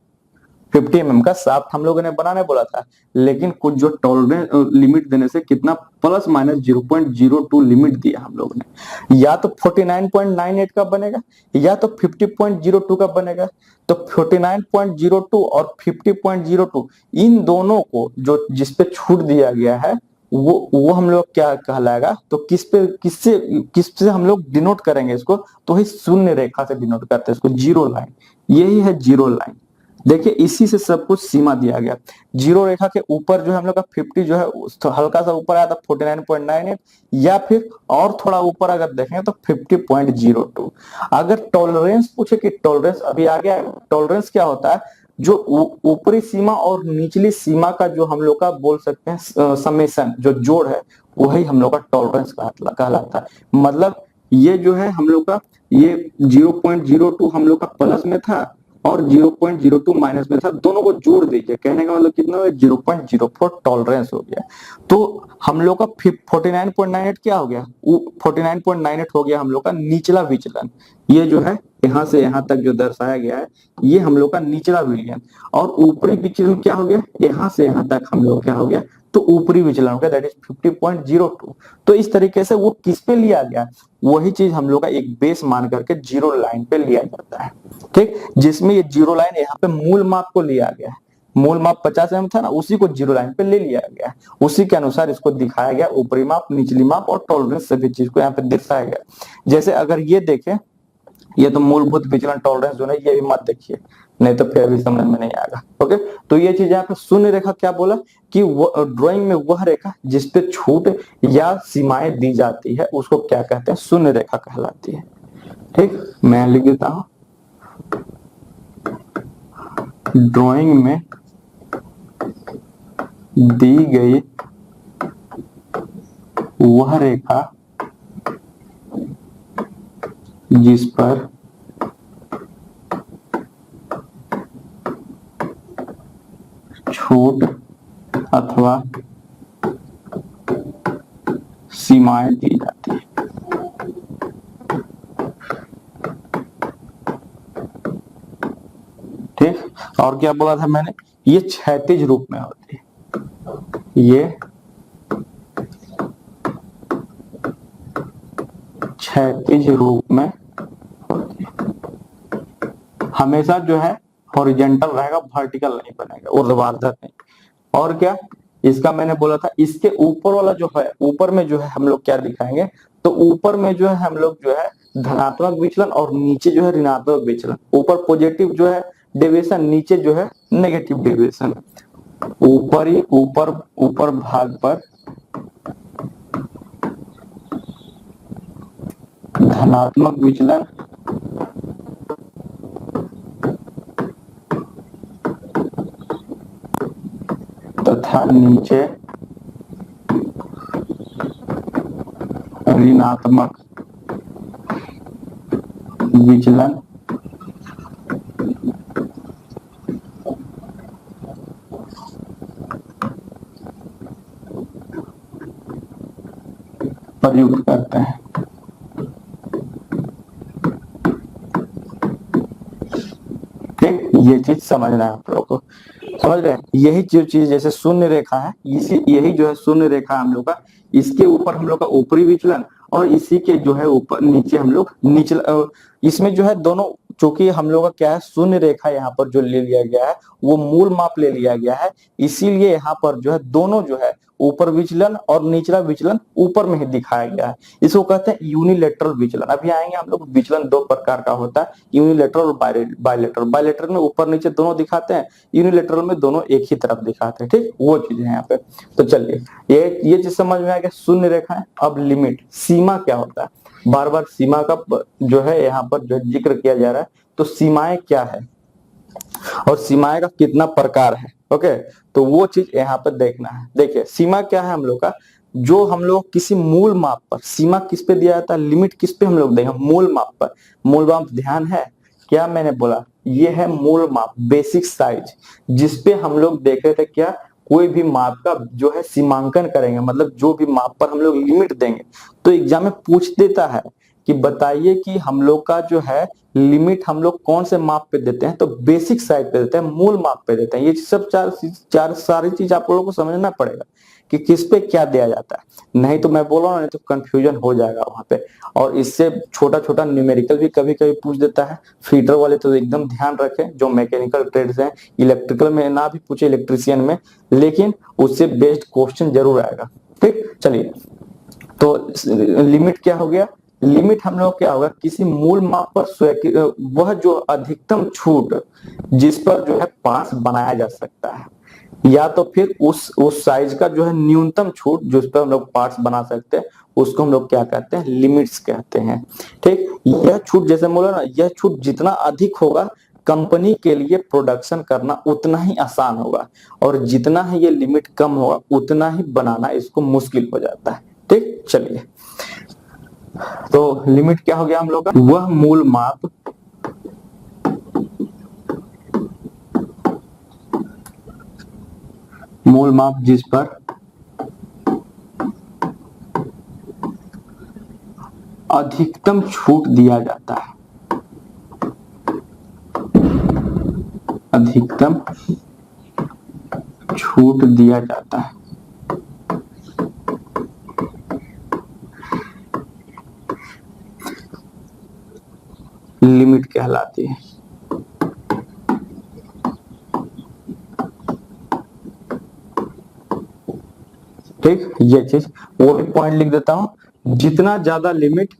50 mm का शाफ्ट हम लोगों ने बनाने बोला था, लेकिन कुछ जो टॉलरेंस लिमिट देने से कितना प्लस माइनस 0.02 लिमिट दिया हम लोगों ने। या तो 49.98 का बनेगा या तो 50.02 का बनेगा। तो 49.02 और 50.02 इन दोनों को जो जिस पे छूट दिया गया है वो हम लोग क्या कहलाएगा, तो किससे हम लोग डिनोट करेंगे इसको, तो ही शून्य रेखा से डिनोट करते हैं इसको, जीरो लाइन। यही है जीरो लाइन। देखिए इसी से सब कुछ सीमा दिया गया। जीरो रेखा के ऊपर जो है हम लोग का 50 जो है तो हल्का सा ऊपर आया था 49.98, या फिर और थोड़ा ऊपर अगर देखें तो 50.02। अगर टॉलरेंस पूछे कि टॉलरेंस अभी आ गया, टॉलरेंस क्या होता है, जो ऊपरी सीमा और निचली सीमा का जो हम लोग का बोल सकते हैं समेशन, जो जोड़ है, वही हम लोग का टॉलरेंस कहलाता है। मतलब ये जो है हम लोग का, ये 0.02 हम लोग का प्लस में था और 0.02 माइनस में था, दोनों को जोड़ दीजिए, कहने का मतलब कितना है, 0.04 टॉलरेंस हो गया। तो हम लोग का 49.98 क्या हो गया, 49.98 हो गया हम लोग का निचला विचलन। ये जो है यहाँ से यहाँ तक जो दर्शाया गया है, ये हम लोग का निचला विचलन। और ऊपरी विचलन क्या हो गया, यहाँ से यहाँ तक हम लोग क्या हो गया, तो ऊपरी विचलन हो गया, दैट इज 50.02। तो इस तरीके से वो किस पे लिया गया, वही चीज हम लोग का एक बेस मान करके जीरो लाइन पे लिया जाता है। ठीक, जिसमें ये जीरो लाइन यहाँ पे मूल माप को लिया गया है। मूल माप 50 mm था ना, उसी को जीरो लाइन पे ले लिया गया, उसी के अनुसार इसको दिखाया गया, ऊपरी माप, निचली माप और टॉलरेंस सभी चीज को यहाँ पे दर्शाया गया। जैसे अगर ये देखें, ये तो मूलभूत विचलन टॉलरेंस जो है, ये भी मत देखिए, नहीं तो फिर अभी समझ में नहीं आएगा। ओके, तो ये चीज यहाँ पे शून्य रेखा क्या बोला कि ड्राइंग में वह रेखा जिसपे छूट या सीमाएं दी जाती है उसको क्या कहते हैं, शून्य रेखा कहलाती है। ठीक, मैं लिख देता हूं, ड्राइंग में दी गई वह रेखा जिस पर छूट अथवा सीमाएं दी जाती है। ठीक, और क्या बोला था मैंने, ये क्षैतिज रूप में होती है, ये क्षैतिज रूप में होती है। हमेशा जो है हॉरिजेंटल रहेगा, वर्टिकल नहीं बनेगा, ऊर्ध्वाधर नहीं। और क्या, इसका मैंने बोला था, इसके ऊपर वाला जो है, ऊपर में जो है हम लोग क्या दिखाएंगे, तो ऊपर में जो है हम लोग जो है धनात्मक विचलन और नीचे जो है ऋणात्मक विचलन। ऊपर पॉजिटिव जो है डेविएशन, नीचे जो है नेगेटिव डेविएशन। ऊपर भाग पर धनात्मक विचलन तथा नीचे ऋणात्मक विचलन प्रयुक्त करते हैं। ठीक, ये चीज समझना है आप लोगों को, समझ रहे हैं। यही चीज जैसे शून्य रेखा है, इसी यही जो है शून्य रेखा हम लोग का, इसके ऊपर हम लोग का ऊपरी विचलन और इसी के जो है ऊपर नीचे हम लोग निचला, इसमें जो है दोनों, चूंकि हम लोग का क्या है शून्य रेखा यहाँ पर जो ले लिया गया है वो मूल माप ले लिया गया है, इसीलिए यहाँ पर जो है दोनों जो है ऊपर विचलन और निचला विचलन ऊपर में ही दिखाया गया है। इसको कहते हैं यूनिलेटरल विचलन। अभी आएंगे हम लोग, विचलन दो प्रकार का होता है, यूनिलेटरल और बायलेटरल। बायलेटरल में ऊपर नीचे दोनों दिखाते हैं, यूनिलेटरल में दोनों एक ही तरफ दिखाते हैं। ठीक, वो चीज है यहाँ पे। तो चलिए ये चीज समझ में आ गया, शून्य रेखा है। अब लिमिट, सीमा क्या होता है, बार बार सीमा का जो है यहाँ पर जो जिक्र किया जा रहा है। तो सीमाएं क्या है और सीमाएं का कितना प्रकार है, ओके, तो वो चीज यहाँ पर देखना है। देखिए सीमा क्या है हम लोग का, जो हम लोग किसी मूल माप पर, सीमा किस पे दिया जाता है, लिमिट किस पे हम लोग देंगे, मूल माप पर। मूल माप ध्यान है क्या मैंने बोला, ये है मूल माप, बेसिक साइज, जिसपे हम लोग देख रहे थे क्या, कोई भी माप का जो है सीमांकन करेंगे, मतलब जो भी माप पर हम लोग लिमिट देंगे तो एग्जाम में पूछ देता है कि बताइए कि हम लोग का जो है लिमिट हम लोग कौन से माप पे देते हैं, तो बेसिक साइज पे देते हैं, मूल माप पे देते हैं। ये सब चार सारी चीज आप लोगों को समझना पड़ेगा कि किस पे क्या दिया जाता है, नहीं तो मैं बोल रहा हूँ नहीं तो कंफ्यूजन हो जाएगा वहां पे। और इससे छोटा छोटा न्यूमेरिकल भी कभी कभी पूछ देता है। फीडर वाले तो एकदम ध्यान रखें, जो मैकेनिकल ट्रेड्स हैं, इलेक्ट्रिकल में ना भी पूछे, इलेक्ट्रिशियन में, लेकिन उससे बेस्ड क्वेश्चन जरूर आएगा। ठीक, चलिए, तो लिमिट क्या हो गया, लिमिट हम लोग क्या होगा, किसी मूल माप पर वह जो अधिकतम छूट जिस पर जो है पास बनाया जा सकता है, या तो फिर उस साइज का जो है न्यूनतम छूट जिस पर हम लोग पार्ट्स बना सकते हैं, उसको हम लोग क्या कहते हैं, लिमिट्स कहते हैं। ठीक, यह छूट जैसे बोला ना, यह छूट जितना अधिक होगा कंपनी के लिए प्रोडक्शन करना उतना ही आसान होगा, और जितना ही ये लिमिट कम होगा उतना ही बनाना इसको मुश्किल हो जाता है। ठीक, चलिए, तो लिमिट क्या हो गया हम लोग का, वह मूल माप जिस पर अधिकतम छूट दिया जाता है, अधिकतम छूट दिया जाता है। लिमिट कहलाती है। ठीक, ये चीज वो भी पॉइंट लिख देता हूं, जितना ज्यादा लिमिट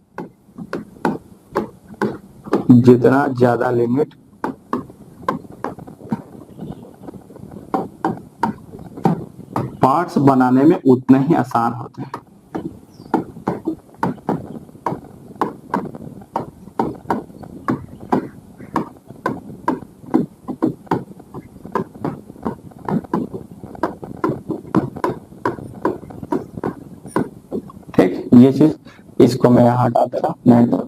पार्ट्स बनाने में उतने ही आसान होते हैं। ये चीज, इसको मैं यहाँ हटा दे रहा हूं, नहीं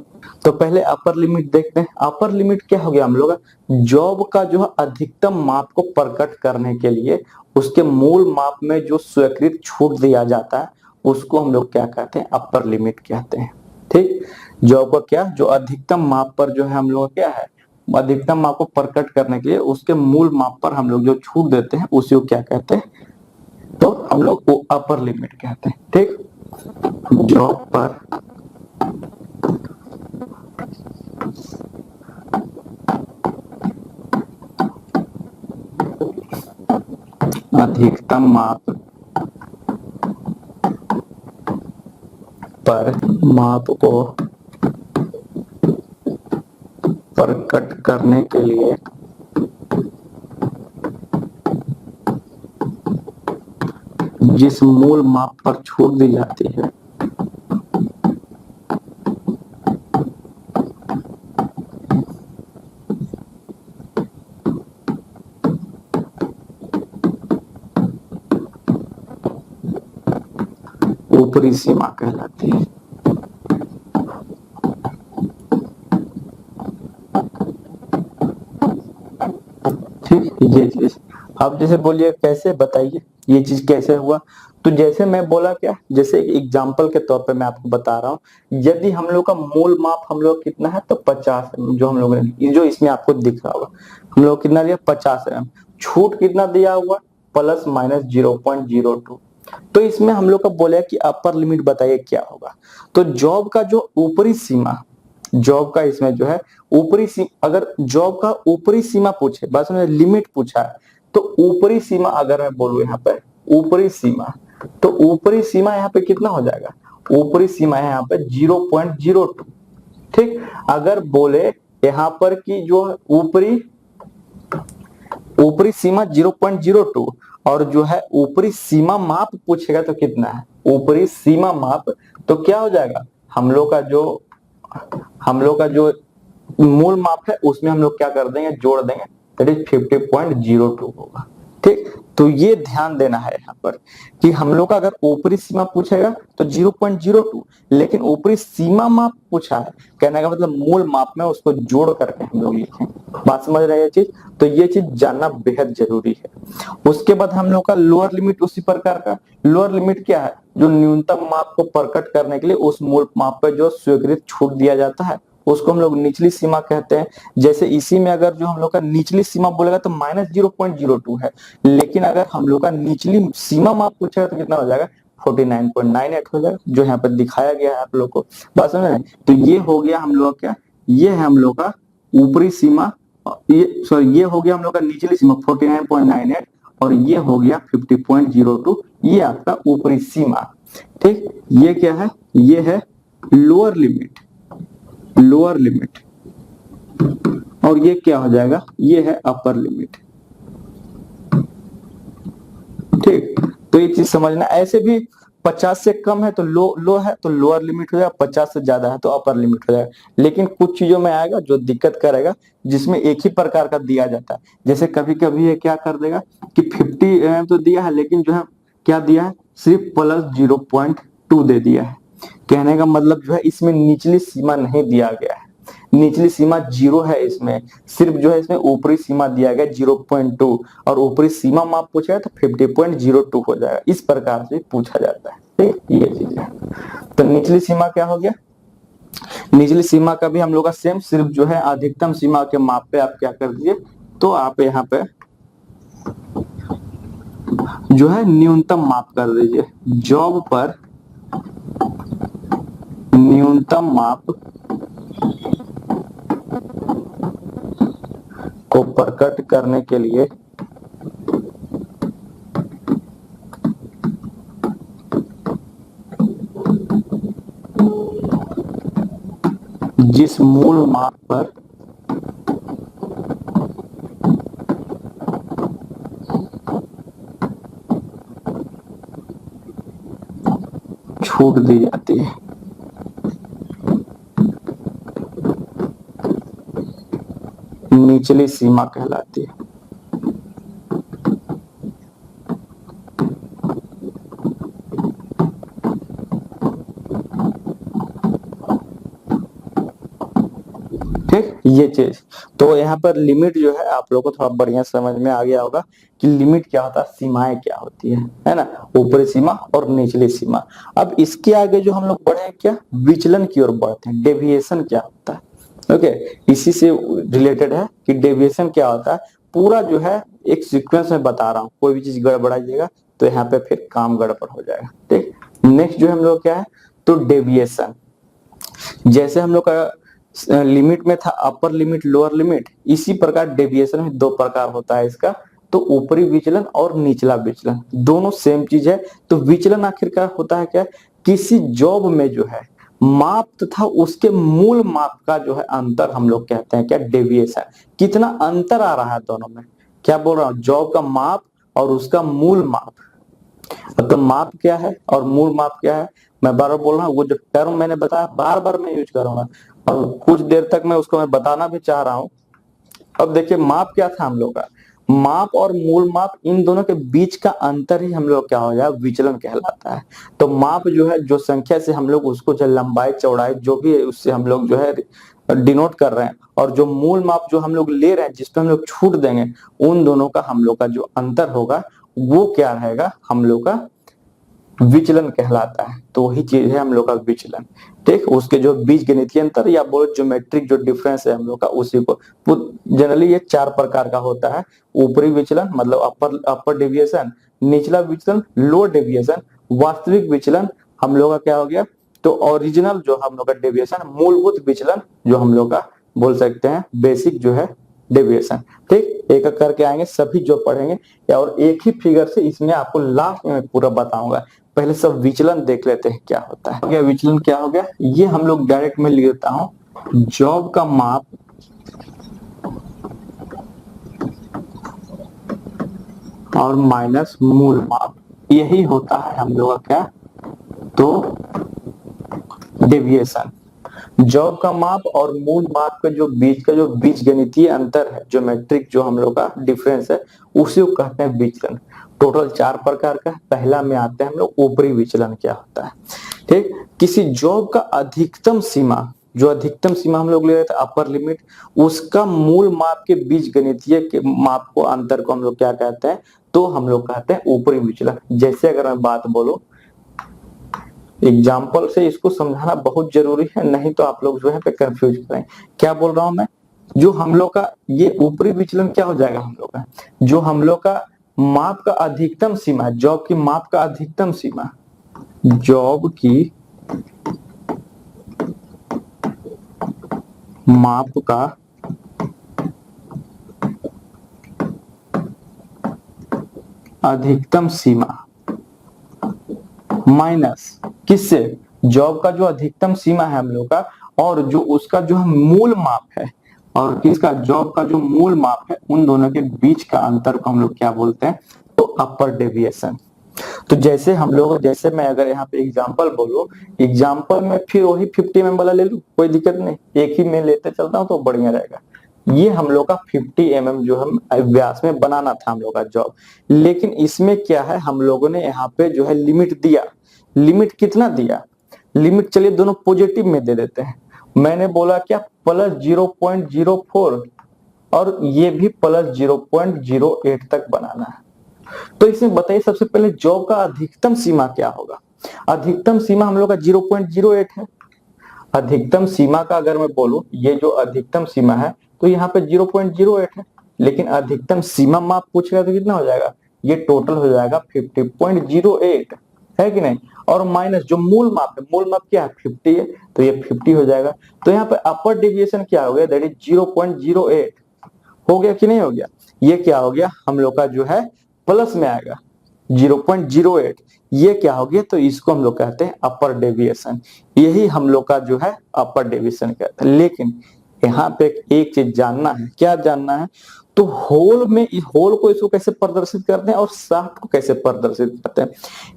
तो पहले अपर लिमिट देखते हैं। अपर लिमिट क्या हो गया हम लोग, जॉब का जो है अधिकतम माप को प्रकट करने के लिए उसके मूल माप में जो स्वीकृत छूट दिया जाता है उसको हम लोग क्या कहते हैं, अपर लिमिट कहते हैं। ठीक, जॉब का क्या, जो अधिकतम माप पर जो है हम लोग क्या है, अधिकतम माप को प्रकट करने के लिए उसके मूल माप पर हम लोग जो छूट देते हैं उसी को क्या कहते हैं, तो हम लोग वो अपर लिमिट कहते हैं। ठीक, जॉब पर अधिकतम माप पर माप को प्रकट करने के लिए जिस मूल माप पर छूट दी जाती है ऊपरी सीमा कहलाती है। ठीक, ये चीज आप जैसे बोलिए कैसे बताइए ये चीज कैसे हुआ। तो जैसे मैं बोला क्या, जैसे एग्जांपल के तौर पे मैं आपको बता रहा हूँ, यदि हम लोग का मूल माप हम लोग कितना है तो 50 mm, जो हम लोग ने जो इसमें आपको दिख रहा होगा, हम लोग कितना लिया 50 mm। छूट कितना दिया हुआ, प्लस माइनस 0.02। तो इसमें हम लोग का बोले कि अपर लिमिट बताइए क्या होगा। तो जॉब का जो ऊपरी सीमा, जॉब का इसमें जो है ऊपरी सीमा, अगर जॉब का ऊपरी सीमा पूछे, बस में लिमिट पूछा है, तो ऊपरी सीमा अगर मैं बोलूं यहाँ पे ऊपरी सीमा, तो ऊपरी सीमा यहाँ पे कितना हो जाएगा, ऊपरी सीमा है यहाँ पे 0.02। ठीक, अगर बोले यहाँ पर कि जो ऊपरी ऊपरी सीमा 0.02 और जो है ऊपरी सीमा माप पूछेगा तो कितना है, ऊपरी सीमा माप, तो क्या हो जाएगा, हम लोग का जो हम लोग का जो मूल माप है उसमें हम लोग क्या कर देंगे, जोड़ देंगे, दैट इज 50.02 होगा। ठीक, तो ये ध्यान देना है यहाँ पर कि हम लोग का अगर ऊपरी सीमा पूछेगा तो 0.02, लेकिन ऊपरी सीमा माप पूछा है, कहने का मतलब मूल माप में उसको जोड़ करके हम लोग लिखें। बात समझ रहे हैं ये चीज, तो ये चीज जानना बेहद जरूरी है। उसके बाद हम लोग का लोअर लिमिट उसी प्रकार का, लोअर लिमिट क्या है, जो न्यूनतम माप को प्रकट करने के लिए उस मूल माप पर जो स्वीकृत छूट दिया जाता है उसको हम लोग निचली सीमा कहते हैं। जैसे इसी में अगर जो हम लोग का निचली सीमा बोलेगा तो माइनस 0.02 है, लेकिन अगर हम लोग का निचली सीमा माप पूछेगा तो कितना हो जाएगा, 49.98 हो जाएगा, जो यहाँ पर दिखाया गया है आप लोग को। बात समझ रहे हैं? तो ये हो गया हम लोग क्या, ये है हम लोग का ऊपरी सीमा, ये सॉरी ये हो गया हम लोग का निचली सीमा 49.98 और ये हो गया 50.02, ये आपका ऊपरी सीमा। ठीक, ये क्या है, ये है लोअर लिमिट, लोअर लिमिट, और ये क्या हो जाएगा, ये है अपर लिमिट। ठीक, तो ये चीज समझना। ऐसे भी 50 से कम है तो लो है तो लोअर लिमिट हो जाएगा, 50 से ज्यादा है तो अपर लिमिट हो जाएगा। लेकिन कुछ चीजों में आएगा जो दिक्कत करेगा, जिसमें एक ही प्रकार का दिया जाता है। जैसे कभी कभी ये क्या कर देगा कि 50 तो दिया है, लेकिन जो है क्या दिया है, सिर्फ प्लस 0.2 दे दिया है। कहने का मतलब जो है इसमें निचली सीमा नहीं दिया गया है, निचली सीमा 0 है, इसमें सिर्फ जो है इसमें ऊपरी सीमा दिया गया 0.2 और ऊपरी सीमा माप पूछा तो 50.02 हो जाएगा। इस प्रकार से पूछा जाता है। ठीक, ये चीज है। तो निचली सीमा क्या हो गया, निचली सीमा का भी हम लोग का सेम, सिर्फ जो है अधिकतम सीमा के माप पे आप क्या कर दीजिए, तो आप यहाँ पे जो है न्यूनतम माप कर दीजिए। जॉब पर न्यूनतम माप को प्रकट करने के लिए जिस मूल माप पर छूट दी जाती है, निचली सीमा कहलाती है। ठीक, ये चीज। तो यहाँ पर लिमिट जो है आप लोगों को थोड़ा बढ़िया समझ में आ गया होगा कि लिमिट क्या होता है, सीमाएं क्या होती है ना, ऊपरी सीमा और निचली सीमा। अब इसके आगे जो हम लोग बढ़े क्या, विचलन की ओर बढ़ते हैं, डेविएशन क्या होता है। ओके, इसी से रिलेटेड है कि डेविएशन क्या होता है। पूरा जो है एक सीक्वेंस में बता रहा हूँ, कोई भी चीज गड़बड़ाइएगा तो यहाँ पे फिर काम गड़बड़ हो जाएगा। ठीक, नेक्स्ट जो हम लोग क्या है, तो डेविएशन। जैसे हम लोग का लिमिट में था अपर लिमिट लोअर लिमिट, इसी प्रकार डेविएशन में दो प्रकार होता है इसका, तो ऊपरी विचलन और निचला विचलन, दोनों सेम चीज है। तो विचलन आखिरकार होता है क्या, किसी जॉब में जो है माप तथा उसके मूल माप का जो है अंतर हम लोग कहते हैं क्या, डेविएशन। कितना अंतर आ रहा है दोनों में, क्या बोल रहा हूँ, जॉब का माप और उसका मूल माप। तो माप क्या है और मूल माप क्या है, मैं बार बार बोल रहा हूँ, वो जो टर्म मैंने बताया बार बार मैं यूज करूंगा और कुछ देर तक मैं उसको मैं बताना भी चाह रहा हूँ। अब देखिए माप क्या था हम लोग का, माप और मूल माप इन दोनों के बीच का अंतर ही हम लोग क्या हो जाए, विचलन कहलाता है। तो माप जो है जो संख्या से हम लोग उसको जो लंबाई चौड़ाई जो भी है उससे हम लोग जो है डिनोट कर रहे हैं, और जो मूल माप जो हम लोग ले रहे हैं, जिस पे हम लोग छूट देंगे, उन दोनों का हम लोग का जो अंतर होगा वो क्या रहेगा, हम लोग का विचलन कहलाता है। तो वही चीज है हम लोग का विचलन। ठीक, उसके जो बीज गणितीय अंतर या बोलो ज्योमेट्रिक जो डिफरेंस है हम लोग का, उसी को जनरली ये 4 प्रकार का होता है। ऊपरी विचलन मतलब अपर डेविएशन, निचला विचलन लोअर डेविएशन, वास्तविक विचलन हम लोग का क्या हो गया, तो ओरिजिनल जो हम लोग का डेविएशन, मूलभूत विचलन जो हम लोग का बोल सकते हैं बेसिक जो है डेविएशन। ठीक, एक एक करके आएंगे सभी जो पढ़ेंगे, और एक ही फिगर से इसमें आपको लास्ट में पूरा बताऊंगा। पहले सब विचलन देख लेते हैं क्या होता है। क्या विचलन क्या हो गया, ये हम लोग डायरेक्ट में लिख देता हूं, जॉब का माप और माइनस मूल माप, यही होता है हम लोग का क्या, तो डेविएशन। जॉब का माप और मूल माप के जो बीच का जो बीज गणितीय अंतर है, ज्योमेट्रिक जो हम लोग का डिफरेंस है, उसी को कहते हैं विचलन। टोटल 4 प्रकार का। पहला में आते हैं हम लोग ऊपरी विचलन क्या होता है। ठीक, किसी जॉब का अधिकतम सीमा, जो अधिकतम सीमा हम लोग ले रहे थे अपर लिमिट, उसका मूल माप के बीज गणितीय के माप को अंतर को हम लोग क्या कहते हैं, तो हम लोग कहते हैं ऊपरी विचलन। जैसे अगर मैं बात बोलूं एग्जाम्पल से, इसको समझाना बहुत जरूरी है, नहीं तो आप लोग जो है पे कंफ्यूज करें। क्या बोल रहा हूं मैं, जो हम लोग का ये ऊपरी विचलन क्या हो जाएगा हम लोग का, जो हम लोग का माप का अधिकतम सीमा, जॉब की माप का अधिकतम सीमा, जॉब की माप का अधिकतम सीमा माइनस किससे, जॉब का जो अधिकतम सीमा है हम लोग का, और जो उसका जो मूल माप है, और किसका, जॉब का जो मूल माप है, उन दोनों के बीच का अंतर को हम लोग क्या बोलते हैं, तो अपर डेविएशन। तो जैसे हम लोग, जैसे मैं अगर यहाँ पे एग्जांपल बोलूं, एग्जांपल में फिर वही 50 mm वाला ले लूं, कोई दिक्कत नहीं, एक ही में लेते चलता हूं तो बढ़िया रहेगा। ये हम लोग का 50 mm जो हम व्यास में बनाना था हम लोग का जॉब, लेकिन इसमें क्या है, हम लोगों ने यहाँ पे जो है लिमिट दिया। लिमिट कितना दिया, लिमिट चलिए दोनों पॉजिटिव में दे देते हैं। मैंने बोला क्या, प्लस 0.04, और ये भी प्लस 0.08 तक बनाना है। तो इसमें बताइए सबसे पहले जॉब का अधिकतम सीमा क्या होगा। अधिकतम सीमा हम लोग का 0.08 है। अधिकतम सीमा का अगर मैं बोलूं, ये जो अधिकतम सीमा है तो यहाँ पे 0.08 है, लेकिन अधिकतम सीमा माप पूछेगा तो कितना हो जाएगा, ये टोटल हो जाएगा 50.08, है कि नहीं। और माइनस जो मूल माप है, मूल माप क्या है 50 है, तो ये 50 हो जाएगा। तो यहाँ पे अपर डेविएशन क्या हो गया, दैट इज 0.08 हो गया कि नहीं हो गया। ये क्या हो गया, हम लोग का जो है प्लस में आएगा 0.08, ये क्या हो गया, तो इसको हम लोग कहते हैं अपर डेविएशन। यही हम लोग का जो है अपर डेविएशन कहते हैं। लेकिन यहाँ पे एक चीज जानना है, क्या जानना है, तो होल में, इस होल को इसको कैसे प्रदर्शित करते हैं और शाफ्ट को कैसे प्रदर्शित करते हैं।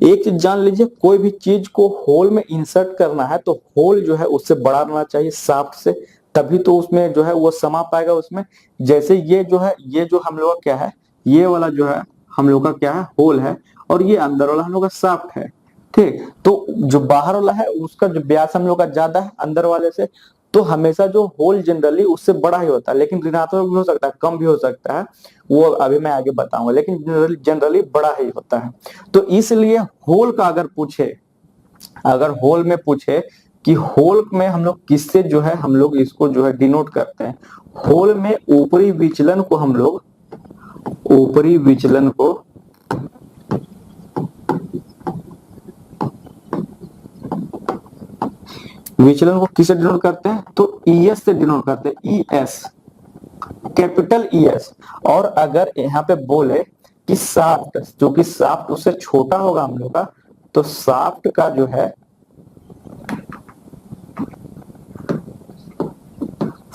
एक चीज जान लीजिए, कोई भी चीज को होल में इंसर्ट करना है तो होल जो है उससे बड़ा रहना चाहिए शाफ्ट से, तभी तो उसमें जो है वो समा पाएगा उसमें। जैसे ये जो है, ये जो हम लोग का क्या है, ये वाला जो है हम लोग का क्या है, होल है, और ये अंदर वाला हम लोग का शाफ्ट है। ठीक, तो जो बाहर वाला है उसका जो व्यास हम लोग का ज्यादा है अंदर वाले से, तो हमेशा जो होल जनरली उससे बड़ा ही होता है, लेकिन ऋणात्मक भी हो सकता है, कम भी हो सकता है, वो अभी मैं आगे बताऊंगा, लेकिन जनरली बड़ा ही होता है। तो इसलिए होल का अगर पूछे, अगर होल में पूछे कि होल में हम लोग किससे जो है हम लोग इसको जो है डिनोट करते हैं, होल में ऊपरी विचलन को हम लोग, ऊपरी विचलन को किससे डिनोट करते हैं, तो ईएस से डिनोट करते हैं, ईएस, कैपिटल ईएस। और अगर यहाँ पे बोले कि शाफ्ट, जो कि शाफ्ट उससे छोटा होगा हम लोग का, तो शाफ्ट का जो है,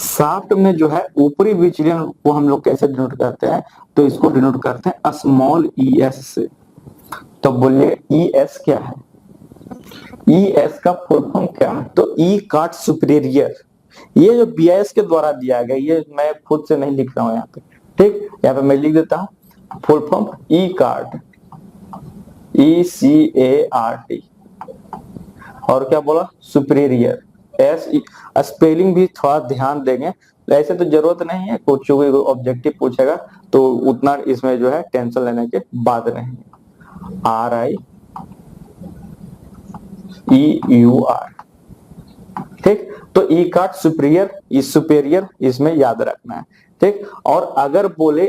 शाफ्ट में जो है ऊपरी विचलन को हम लोग कैसे डिनोट करते हैं, तो इसको डिनोट करते हैं स्मॉल ईएस से। तो बोलिए ईएस क्या है, ईएस का फुल फॉर्म क्या है, तो ई कार्ड सुपीरियर। ये जो बीआईएस के द्वारा दिया गया, ये मैं खुद से नहीं लिख रहा हूं यहाँ पे। ठीक, यहाँ पे मैं लिख देता हूं फुल फॉर्म ई कार्ड, ECART, और क्या बोला, सुपीरियर। एस, स्पेलिंग भी थोड़ा ध्यान देंगे। ऐसे तो जरूरत नहीं है, कुछ कोई ऑब्जेक्टिव पूछेगा तो उतना इसमें जो है टेंशन लेने के बाद नहीं। RIEUR, ठीक। तो ई कार्ड सुपेरियर इसमें याद रखना है, ठीक। और अगर बोले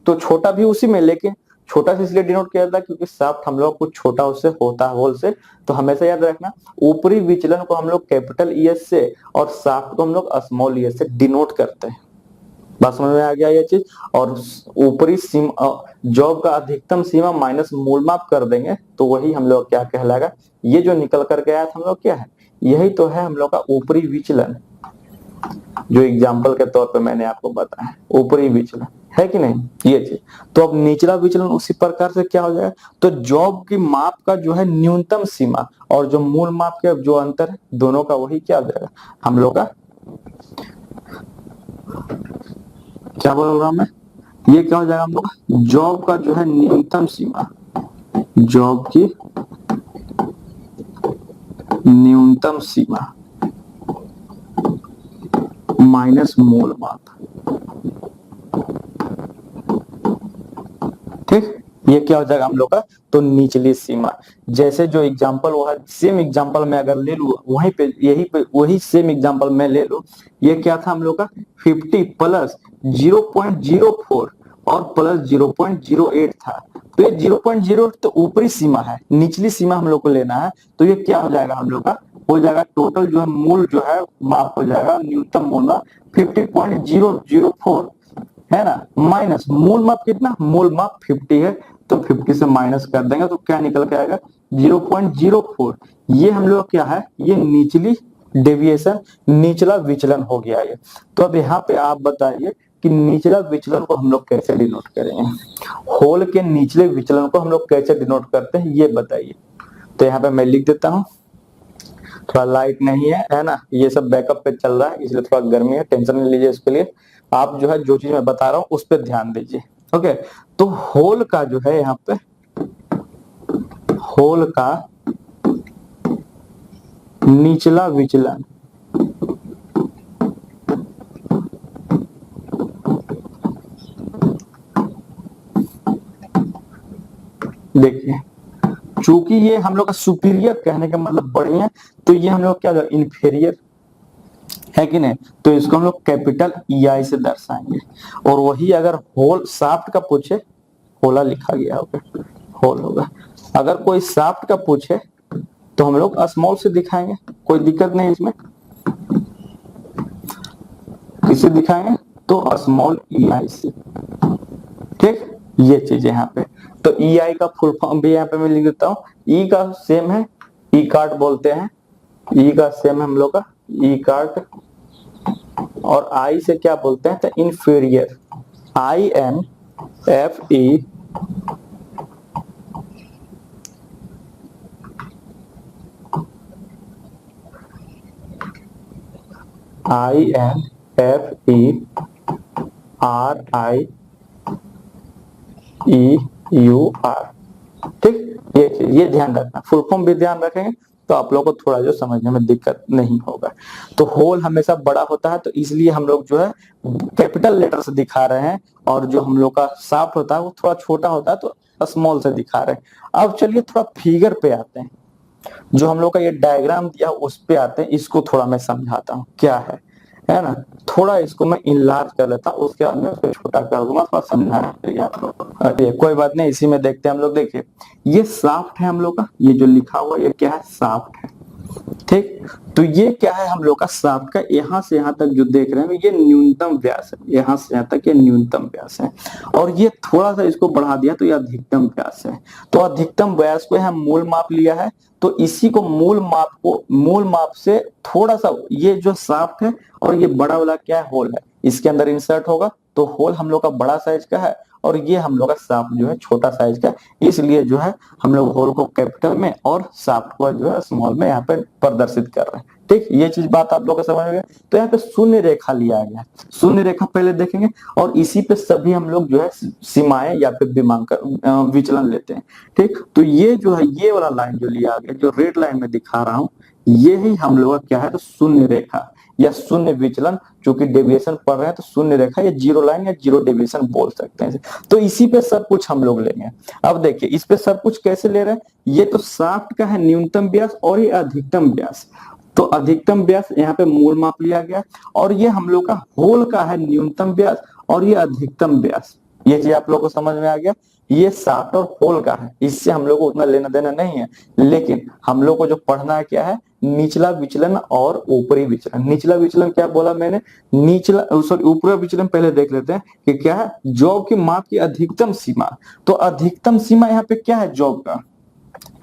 तो छोटा भी उसी में, लेकिन छोटा से इसलिए डिनोट किया जाता है क्योंकि शाफ्ट हम लोग कुछ छोटा उससे होता है होल से, तो हमेशा याद रखना ऊपरी विचलन को हम लोग कैपिटल ES से और शाफ्ट को हम लोग स्मॉल ES से डिनोट करते हैं। बात समझ में आ गया ये चीज। और ऊपरी सीमा जॉब का अधिकतम सीमा माइनस मूल माप कर देंगे तो वही हम लोग क्या कहलाएगा, ये जो निकल करके आया था हम लोग क्या है, यही तो है हम लोग का ऊपरी विचलन, जो एग्जाम्पल के तौर पे मैंने आपको बताया ऊपरी विचलन, है कि नहीं ये चीज। तो अब निचला विचलन उसी प्रकार से क्या हो जाएगा, तो जॉब की माप का जो है न्यूनतम सीमा और जो मूल माप के जो अंतर है दोनों का वही क्या हो जाएगा हम लोग का, क्या बोल रहा हूं मैं, ये क्या हो जाएगा हम लोग जॉब का जो है न्यूनतम सीमा, जॉब की न्यूनतम सीमा माइनस मूल माप, ठीक। ये क्या हो जाएगा हम लोग का, तो निचली सीमा। जैसे जो एग्जांपल हुआ सेम एग्जांपल मैं अगर ले लूं वहीं पे यही पे वही सेम एग्जांपल मैं ले लूं, ये क्या था हम लोग का 50 प्लस 0.04 और प्लस 0.08 था। तो ये 0.08 तो ऊपरी सीमा है, निचली सीमा हम लोग को लेना है। तो ये क्या हो जाएगा हम लोग का, हो जाएगा टोटल जो है मूल जो है माप हो जाएगा न्यूनतम मूल माप 50.004 है ना, माइनस मूल माप कितना, मूल माप 50 है तो 50 से माइनस कर देंगे तो क्या निकल के आएगा 0.04। ये हम लोग क्या है, ये निचली डेविएशन, निचला विचलन हो गया ये। तो अब यहाँ पे आप बताइए कि निचला विचलन को हम लोग कैसे डिनोट करेंगे, होल के निचले विचलन को हम लोग कैसे डिनोट करते हैं ये बताइए। तो यहाँ पे मैं लिख देता हूँ, थोड़ा लाइट नहीं है ना, ये सब बैकअप पे चल रहा है इसलिए थोड़ा गर्मी है, टेंशन नहीं लीजिए इसके लिए। आप जो है जो चीज मैं बता रहा हूँ उस पर ध्यान दीजिए, ओके। तो होल का जो है यहाँ पे, होल का निचला विचलन देखिए, चूंकि ये हम लोग का सुपीरियर कहने का मतलब बढ़िया, तो ये हम लोग क्या इंफीरियर है कि नहीं, तो इसको हम लोग कैपिटल EI से दर्शाएंगे। और वही अगर होल शाफ्ट का पूछे, होला लिखा गया होगा, होल होगा। अगर कोई शाफ्ट का पूछे तो हम लोग स्मॉल से दिखाएंगे, कोई दिक्कत नहीं इसमें। किसे दिखाएंगे, तो स्मॉल EI से, ठीक। ये चीज यहाँ पे, तो EI का फुल फॉर्म भी यहाँ पे मैं लिख देता हूँ। ई का सेम है, ई कार्ड बोलते हैं, ई का सेम है हम लोग का ई कार्ड। और आई से क्या बोलते हैं, तो इंफीरियर, INFE RIEUR, ठीक। ये ध्यान रखना, फुल फॉर्म भी ध्यान रखेंगे तो आप लोगों को थोड़ा जो समझने में दिक्कत नहीं होगा। तो होल हमेशा बड़ा होता है तो इसलिए हम लोग जो है कैपिटल लेटर से दिखा रहे हैं, और जो हम लोग का शाफ्ट होता है वो थोड़ा छोटा होता है तो स्मॉल से दिखा रहे हैं। अब चलिए थोड़ा फिगर पे आते हैं, जो हम लोग का ये डायग्राम दिया उस पे आते हैं, इसको थोड़ा मैं समझाता हूँ क्या है ना। थोड़ा इसको मैं इनलार्ज कर लेता हूँ, उसके बाद में उसको छोटा कर दूंगा, थोड़ा समझाना आप लोग को। कोई बात नहीं, इसी में देखते हैं हम लोग। देखिए ये शाफ्ट है हम लोग का, ये जो लिखा हुआ ये क्या है, शाफ्ट है, ठीक। तो ये क्या है हम लोग का शाफ्ट का, यहाँ से यहाँ तक जो देख रहे हैं ये न्यूनतम व्यास है, यहाँ से यहाँ तक ये न्यूनतम व्यास है। और ये थोड़ा सा इसको बढ़ा दिया तो ये अधिकतम व्यास है। तो अधिकतम व्यास को यहाँ मूल माप लिया है, तो इसी को मूल माप से थोड़ा सा ये जो शाफ्ट है और ये बड़ा वाला क्या है, होल है, इसके अंदर इंसर्ट होगा। तो होल हम लोग का बड़ा साइज का है और ये हम लोग का शाफ्ट जो है छोटा साइज का, इसलिए जो है हम लोग होल को कैपिटल में और शाफ्ट को जो है स्मॉल में यहाँ पे प्रदर्शित कर रहे हैं। ठीक, ये चीज बात आप लोग को समझ में गया। तो यहाँ पे शून्य रेखा लिया गया, शून्य रेखा पहले देखेंगे और इसी पे सभी हम लोग जो है सीमाएं या फिर विमांकन विचलन लेते हैं। ठीक, तो ये जो है ये वाला लाइन जो लिया गया, जो रेड लाइन में दिखा रहा हूँ, ये ही हम लोग का क्या है, तो शून्य रेखा या शून्य विचलन, जो कि डेविएशन पढ़ रहे हैं तो शून्य रेखा या जीरो लाइन या जीरो डेविएशन बोल सकते हैं। तो इसी पे सब कुछ हम लोग लेंगे। अब देखिए इस पे सब कुछ कैसे ले रहे हैं, ये तो शाफ्ट का है न्यूनतम व्यास और ये अधिकतम व्यास। तो अधिकतम व्यास यहाँ पे मूल माप लिया गया और ये हम लोग का होल का है न्यूनतम व्यास और ये अधिकतम व्यास। ये चीज आप लोग को समझ में आ गया। ये शाफ्ट और होल का है, इससे हम लोग को उतना लेना देना नहीं है, लेकिन हम लोग को जो पढ़ना है क्या है, निचला विचलन और ऊपरी विचलन। निचला विचलन क्या बोला मैंने, निचला सॉरी ऊपरी विचलन पहले देख लेते हैं कि क्या है, जॉब की माप की अधिकतम सीमा। तो अधिकतम सीमा यहाँ पे क्या है जॉब का,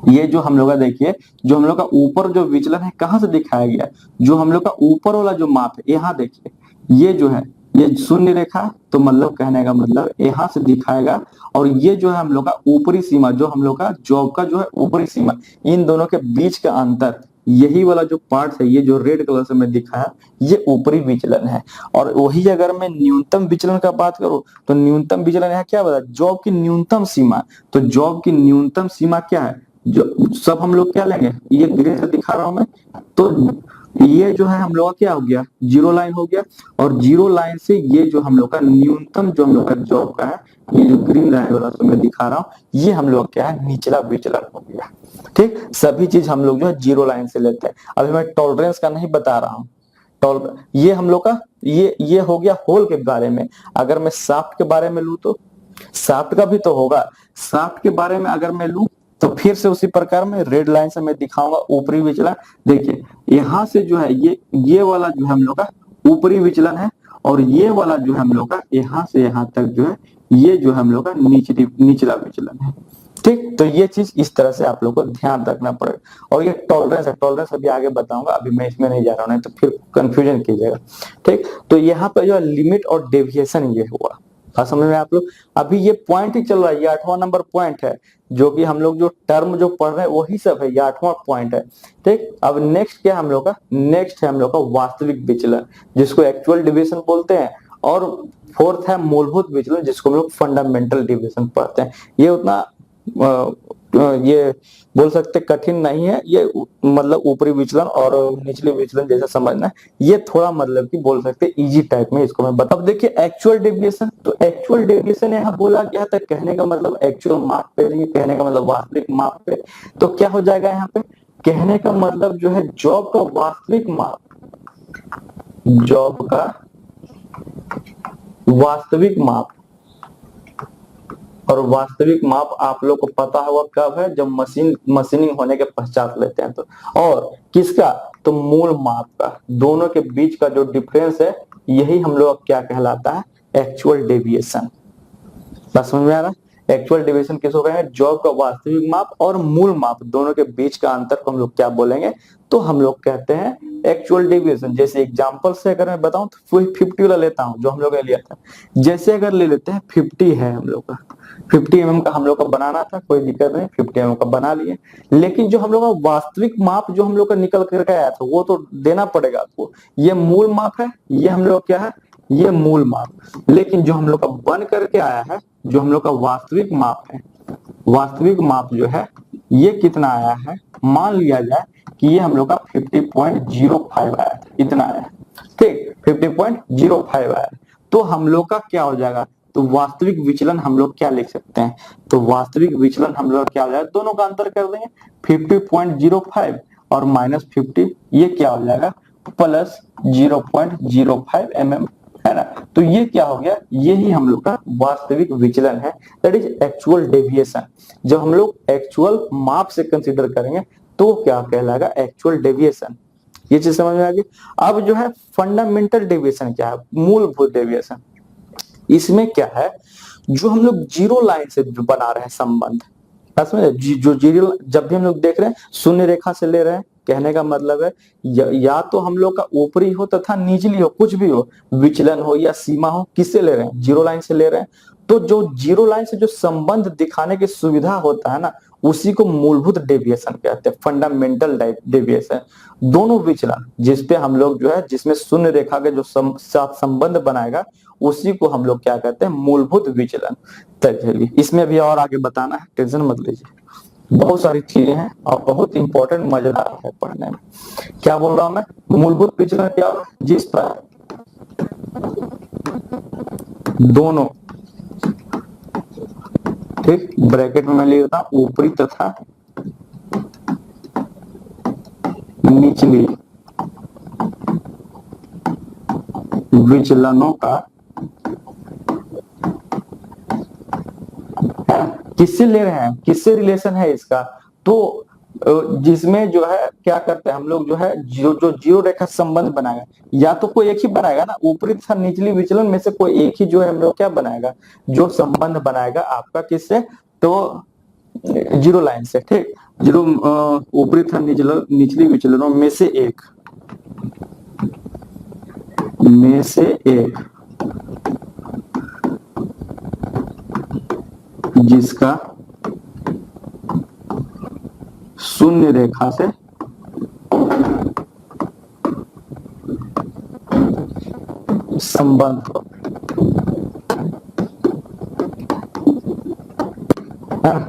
ये जो हम लोग का देखिए, जो हम लोग का ऊपर जो विचलन है कहां से दिखाया गया, जो हम लोग का ऊपर वाला जो माप है यहाँ देखिए, ये जो है ये शून्य रेखा, तो मतलब कहने का मतलब यहाँ से दिखाएगा। और ये जो है हम लोग का ऊपरी सीमा, जो हम लोग का जॉब का जो है ऊपरी सीमा, इन दोनों के बीच का अंतर, यही वाला जो पार्ट है, ये जो रेड कलर से मैं दिखाया, ये ऊपरी विचलन है। और वही अगर मैं न्यूनतम विचलन का बात करूं, तो न्यूनतम विचलन यहाँ क्या बता, जॉब की न्यूनतम सीमा। तो जॉब की न्यूनतम सीमा क्या है, जो सब हम लोग क्या लेंगे, ये ग्रे से दिखा रहा हूं मैं, तो ये जो है हम लोग का क्या हो गया, जीरो लाइन हो गया। और जीरो लाइन से ये जो हम लोग का न्यूनतम जो हम लोग का जॉब का है, ये जो ग्रीन लाइन वाला तो मैं दिखा रहा हूँ, ये हम लोग क्या है, निचला विचलन हो गया। ठीक, सभी चीज हम लोग जो है जीरो लाइन से लेते हैं। अभी मैं टॉलरेंस का नहीं बता रहा हूँ, ये हम लोग का ये हो गया होल के बारे में। अगर मैं शाफ्ट के बारे में लूँ तो शाफ्ट का भी तो होगा, शाफ्ट के बारे में अगर मैं लूँ तो फिर से उसी प्रकार में रेड लाइन से मैं दिखाऊंगा ऊपरी विचलन। देखिए यहाँ से जो है ये वाला जो है हम लोग का ऊपरी विचलन है, और ये वाला जो है हम लोग का यहाँ से यहाँ तक जो है, ये जो है हम लोग का निचला विचलन है। ठीक, तो ये चीज इस तरह से आप लोग को ध्यान रखना पड़ेगा। और ये टॉलरेंस है, टॉलरेंस अभी आगे बताऊंगा, अभी मैं इसमें नहीं जा रहा हूँ, नहीं तो फिर कंफ्यूजन कीजिएगा। ठीक, तो यहाँ पे जो है लिमिट और डेविएशन ये हुआ, समझ में आप लोग। अभी ये पॉइंट ही चल रहा है, ये 8वां नंबर पॉइंट है, जो कि हम लोग जो टर्म जो पढ़ रहे हैं वही सब है, ये 8वां पॉइंट है। ठीक, अब नेक्स्ट क्या हम लोग का, नेक्स्ट है हम लोग का वास्तविक विचलन, जिसको एक्चुअल डिविएशन बोलते हैं। और फोर्थ है मूलभूत विचलन, जिसको हम लोग फंडामेंटल डिविएशन पढ़ते हैं। ये उतना ये बोल सकते कठिन नहीं है, ये मतलब ऊपरी विचलन और निचले विचलन जैसा समझना है, ये थोड़ा मतलब कि बोल सकते इजी टाइप में इसको मैं बता। अब देखिए एक्चुअल डेविएशन, तो एक्चुअल डेविएशन यहाँ बोला गया था, कहने का मतलब एक्चुअल माप पे नहीं, कहने का मतलब वास्तविक माप पे। तो क्या हो जाएगा यहाँ पे, कहने का मतलब जो है जॉब का वास्तविक माप, जॉब का वास्तविक माप। और वास्तविक माप आप लोग को पता होगा कब है, जब मशीनिंग होने के पश्चात लेते हैं तो। और किसका, तो मूल माप का, दोनों के बीच का जो डिफरेंस है, यही हम लोग क्या कहलाता है, एक्चुअल डेविएशन। बस समझ में आ रहा, एक्चुअल डेविएशन किसको कहेंगे, जॉब का वास्तविक माप और मूल माप दोनों के बीच का अंतर को हम लोग क्या बोलेंगे, तो हम लोग कहते हैं एक्चुअल डेविएशन। जैसे एग्जांपल से अगर मैं बताऊं तो 50 वाला लेता हूं, जो हम लोग ने लिया था। जैसे अगर ले लेते हैं 50 है हम लोग का, 50 mm का हम लोग का बनाना था, कोई दिक्कत नहीं, 50 mm का बना लिए। लेकिन जो हम लोग का वास्तविक माप जो हम लोग का निकल करके आया था, वो तो देना पड़ेगा आपको। ये मूल माप है, ये हम लोग क्या है, ये मूल माप। लेकिन जो हम लोग का बन करके आया है, जो हम लोग का वास्तविक माप है, वास्तविक माप जो है ये कितना आया है, मान लिया जाए कि ये हम लोग का 50.05 आया था, इतना आया है। ठीक, 50.05 आया, तो हम लोग का क्या हो जाएगा, तो वास्तविक विचलन हम लोग क्या लिख सकते हैं, तो वास्तविक विचलन हम लोग क्या हो जाएगा, दोनों का अंतर कर देंगे, 50.05 और -50, ये क्या हो जाएगा, प्लस 0.05 mm, है ना। तो ये क्या हो गया, ये ही हम लोग का वास्तविक विचलन है, दैट इज एक्चुअल डेविएशन। जब हम लोग एक्चुअल माप से कंसीडर करेंगे तो क्या कहलाएगा, एक्चुअल डेविएशन। ये चीज समझ में आ गई। अब जो है फंडामेंटल डेविएशन क्या है, मूलभूत डेविएशन। इसमें क्या है, जो हम लोग जीरो लाइन से जो बना रहे हैं संबंध, जो जीरो जब भी हम लोग देख रहे हैं शून्य रेखा से ले रहे हैं, कहने का मतलब है या तो हम लोग का ऊपरी हो तथा निचली हो, कुछ भी हो, विचलन हो या सीमा हो, किससे ले रहे हैं, जीरो लाइन से ले रहे हैं। तो जो जीरो लाइन से जो संबंध दिखाने की सुविधा होता है ना, उसी को मूलभूत डेविएशन कहते हैं, फंडामेंटल डेविएशन। दोनों विचलन जिसपे हम लोग जो है, जिसमें शून्य रेखा के जो साथ संबंध बनाएगा, उसी को हम लोग क्या कहते हैं, मूलभूत विचलन। चलिए इसमें भी और आगे बताना है, टेंशन मत लीजिए, बहुत सारी चीजें हैं और बहुत इंपॉर्टेंट, मजेदार है पढ़ने में। क्या बोल रहा हूं मैं, मूलभूत विचलन क्या, जिस पर दोनों, ठीक, ब्रैकेट में मैं लिख देता हूं, ऊपरी तथा निचली विचलनों का किससे ले रहे हैं, किससे रिलेशन है इसका, तो जिसमें जो है क्या करते हैं हम लोग जो है, जो जो जीरो रेखा संबंध बनाएगा, या तो कोई एक ही बनाएगा ना, ऊपरी तथा निचली विचलन में से कोई एक ही जो है हम लोग क्या बनाएगा, जो संबंध बनाएगा आपका किससे, तो जीरो लाइन से, ठीक, जीरो ऊपरी तथा निचली विचलनों में से एक, जिसका शून्य रेखा से संबंध हो,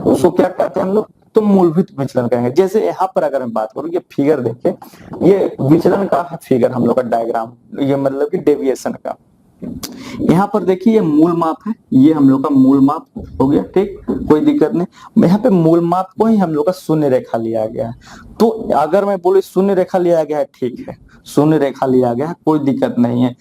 उसको क्या कहते हैं हम लोग, तो मूलभूत विचलन कहेंगे। जैसे यहाँ पर अगर मैं बात करूं, ये फिगर देखिए, ये विचलन का फिगर हम लोग का डायग्राम, ये मतलब कि डेविएशन का। यहाँ पर देखिए ये मूल माप है, ये हम लोग का मूल माप हो गया, ठीक, कोई दिक्कत नहीं। यहाँ पे मूल माप को ही हम लोग का शून्य रेखा लिया गया है। तो अगर मैं बोले शून्य रेखा लिया गया है, ठीक है, शून्य रेखा लिया गया है, कोई दिक्कत नहीं है।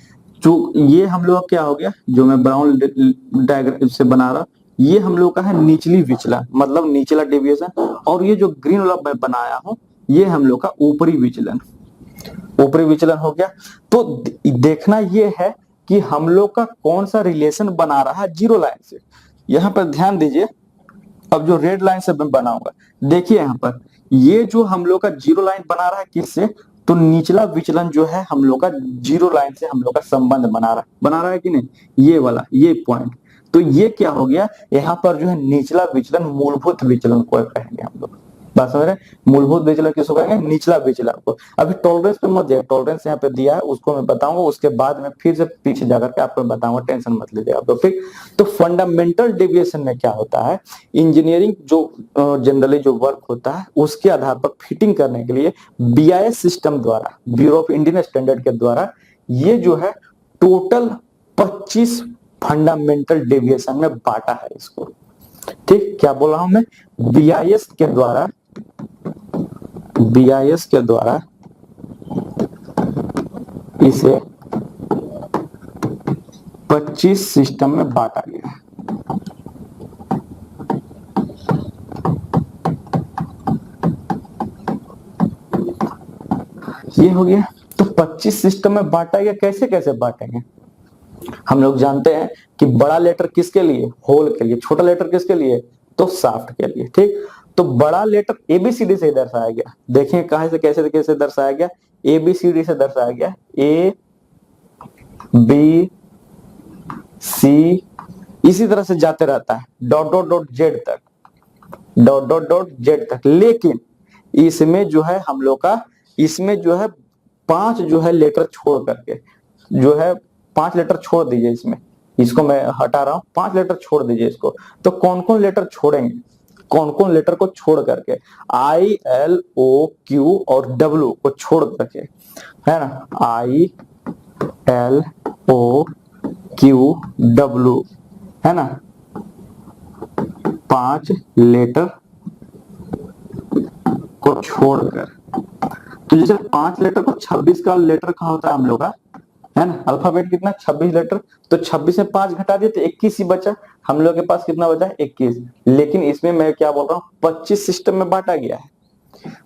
जो ये हम लोग क्या हो गया, जो मैं ब्राउन डायग्राम से बना रहा, ये हम लोग का है निचली विचलन, मतलब निचला डेविएशन, और ये जो ग्रीन वाला मैं बनाया हूं, ये हम लोग का ऊपरी विचलन, ऊपरी विचलन हो गया। तो देखना ये है कि हम लोग का कौन सा रिलेशन बना रहा है जीरो लाइन से। यहाँ पर ध्यान दीजिए, अब जो रेड लाइन से मैं बनाऊंगा, देखिए यहाँ पर ये जो हम लोग का जीरो लाइन बना रहा है किससे, तो निचला विचलन जो है हम लोग का जीरो लाइन से हम लोग का संबंध बना रहा है कि नहीं, ये वाला, ये पॉइंट। तो ये क्या हो गया, यहाँ पर जो है निचला विचलन, मूलभूत विचलन को कहेंगे हम लोग, बात समझ रहे, मूलभूत विचलन किसको कहेंगे, निचला विचलन को। अभी टॉलरेंस पे मत जाइए, टॉलरेंस यहाँ पे दिया है, उसको मैं बताऊंगा, उसके बाद में फिर से पीछे जाकर के आपको बताऊंगा, टेंशन मत लीजिए आप लोग, ठीक। तो फंडामेंटल डेविएशन में क्या होता है, इंजीनियरिंग जो जनरली जो वर्क होता है, उसके आधार पर फिटिंग करने के लिए BIS सिस्टम द्वारा, ब्यूरो ऑफ इंडियन स्टैंडर्ड के द्वारा, ये जो है टोटल 25 फंडामेंटल डेविएशन में बांटा है इसको, ठीक। क्या बोल रहा हूं मैं, BIS के द्वारा इसे 25 सिस्टम में बांटा गया है। ये हो गया, तो 25 सिस्टम में बांटा गया। कैसे कैसे बांटेंगे, हम लोग जानते हैं कि बड़ा लेटर किसके लिए, होल के लिए, छोटा लेटर किसके लिए, तो शाफ्ट के लिए, ठीक। तो बड़ा लेटर ABCD से दर्शाया गया, देखिए कहां से कैसे कैसे दर्शाया गया, ABCD से दर्शाया गया, A B C, इसी तरह से जाते रहता है डॉट डॉट डॉट जेड तक, डॉट डॉट डॉट जेड तक। लेकिन इसमें जो है हम लोग का, इसमें जो है 5 जो है लेटर छोड़ करके, जो है 5 लेटर छोड़ दीजिए इसमें, इसको मैं हटा रहा हूं, 5 लेटर छोड़ दीजिए इसको। तो कौन कौन लेटर छोड़ेंगे, कौन कौन लेटर को छोड़ करके, I L O Q और W को छोड़ करके, है ना, I L O Q W, है ना, 5 लेटर को छोड़कर। तो जैसे 5 लेटर को 26 का लेटर कहा होता है हम लोग का, है ना, अल्फाबेट कितना 26 लेटर, तो 26 में 5 घटा दिए तो 21 ही बचा, हम लोग के पास कितना बचा, 21। लेकिन इसमें मैं क्या बोल रहा हूँ, 25 सिस्टम में बांटा गया है,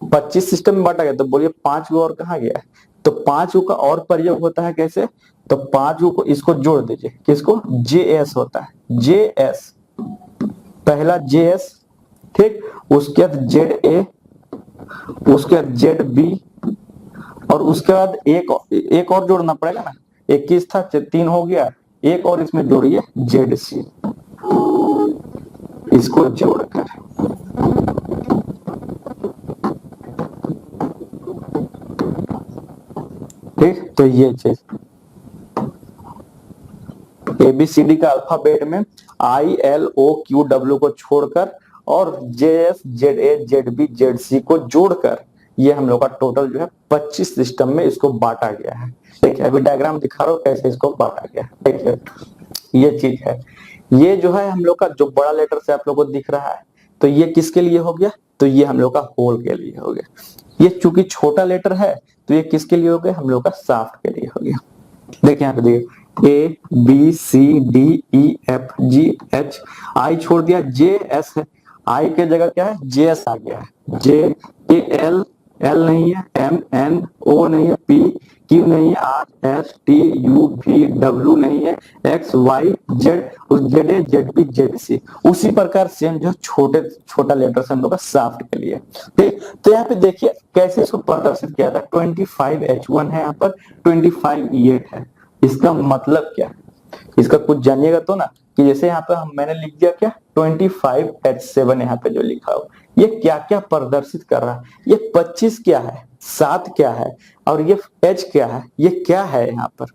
25 सिस्टम में बांटा गया। तो बोलिए 5 गो और कहाँ गया है, तो 5 गो का और प्रयोग होता है कैसे, तो 5 गो को इसको जोड़ दीजिए, किसको, JS होता है, JS, पहला JS, ठीक, उसके बाद ZA, उसके बाद ZB, और उसके बाद एक और जोड़ना पड़ेगा ना, 21 था, 3 हो गया, एक और इसमें जोड़िए ZC, इसको जोड़कर, ठीक। तो ये चीज ABCD का अल्फाबेट में ILOQW को छोड़कर और JS ZA ZB ZC को जोड़कर ये हम लोग का टोटल जो है 25 सिस्टम में इसको बांटा गया है। देखिए अभी डायग्राम दिखा रहा हूं कैसे इसको बांटा गया है। देखिए ये चीज है, ये जो है हम लोग का जो बड़ा लेटर से आप लोग को दिख रहा है, तो ये किसके लिए हो गया, तो ये हम लोग का होल के लिए हो गया। ये चूंकि छोटा लेटर है तो ये किसके लिए हो गया, हम लोग का शाफ्ट के लिए हो गया। देखिए यहाँ पे देखिए ABCDEFGH, आई छोड़ दिया, JS है, आई के जगह क्या है JS आ गया है, JAL, L नहीं है, MNO नहीं है, PQ नहीं है, RSTUVW नहीं है, XYZ, ZA ZB ZC। उसी प्रकार सेम जो छोटा लेटर से हम लोग का शाफ्ट के लिए। ठीक, तो यहाँ पे देखिए कैसे इसको प्रदर्शित किया था। 25H1 है, यहाँ पर 25E8 है। इसका मतलब क्या है, इसका कुछ जानिएगा तो ना, कि जैसे यहाँ पे मैंने लिख दिया क्या 25H7 यहाँ पे जो लिखा हो, ये क्या क्या प्रदर्शित कर रहा है, ये 25 क्या है, 7 क्या है, और ये H क्या है, ये क्या है यहाँ पर।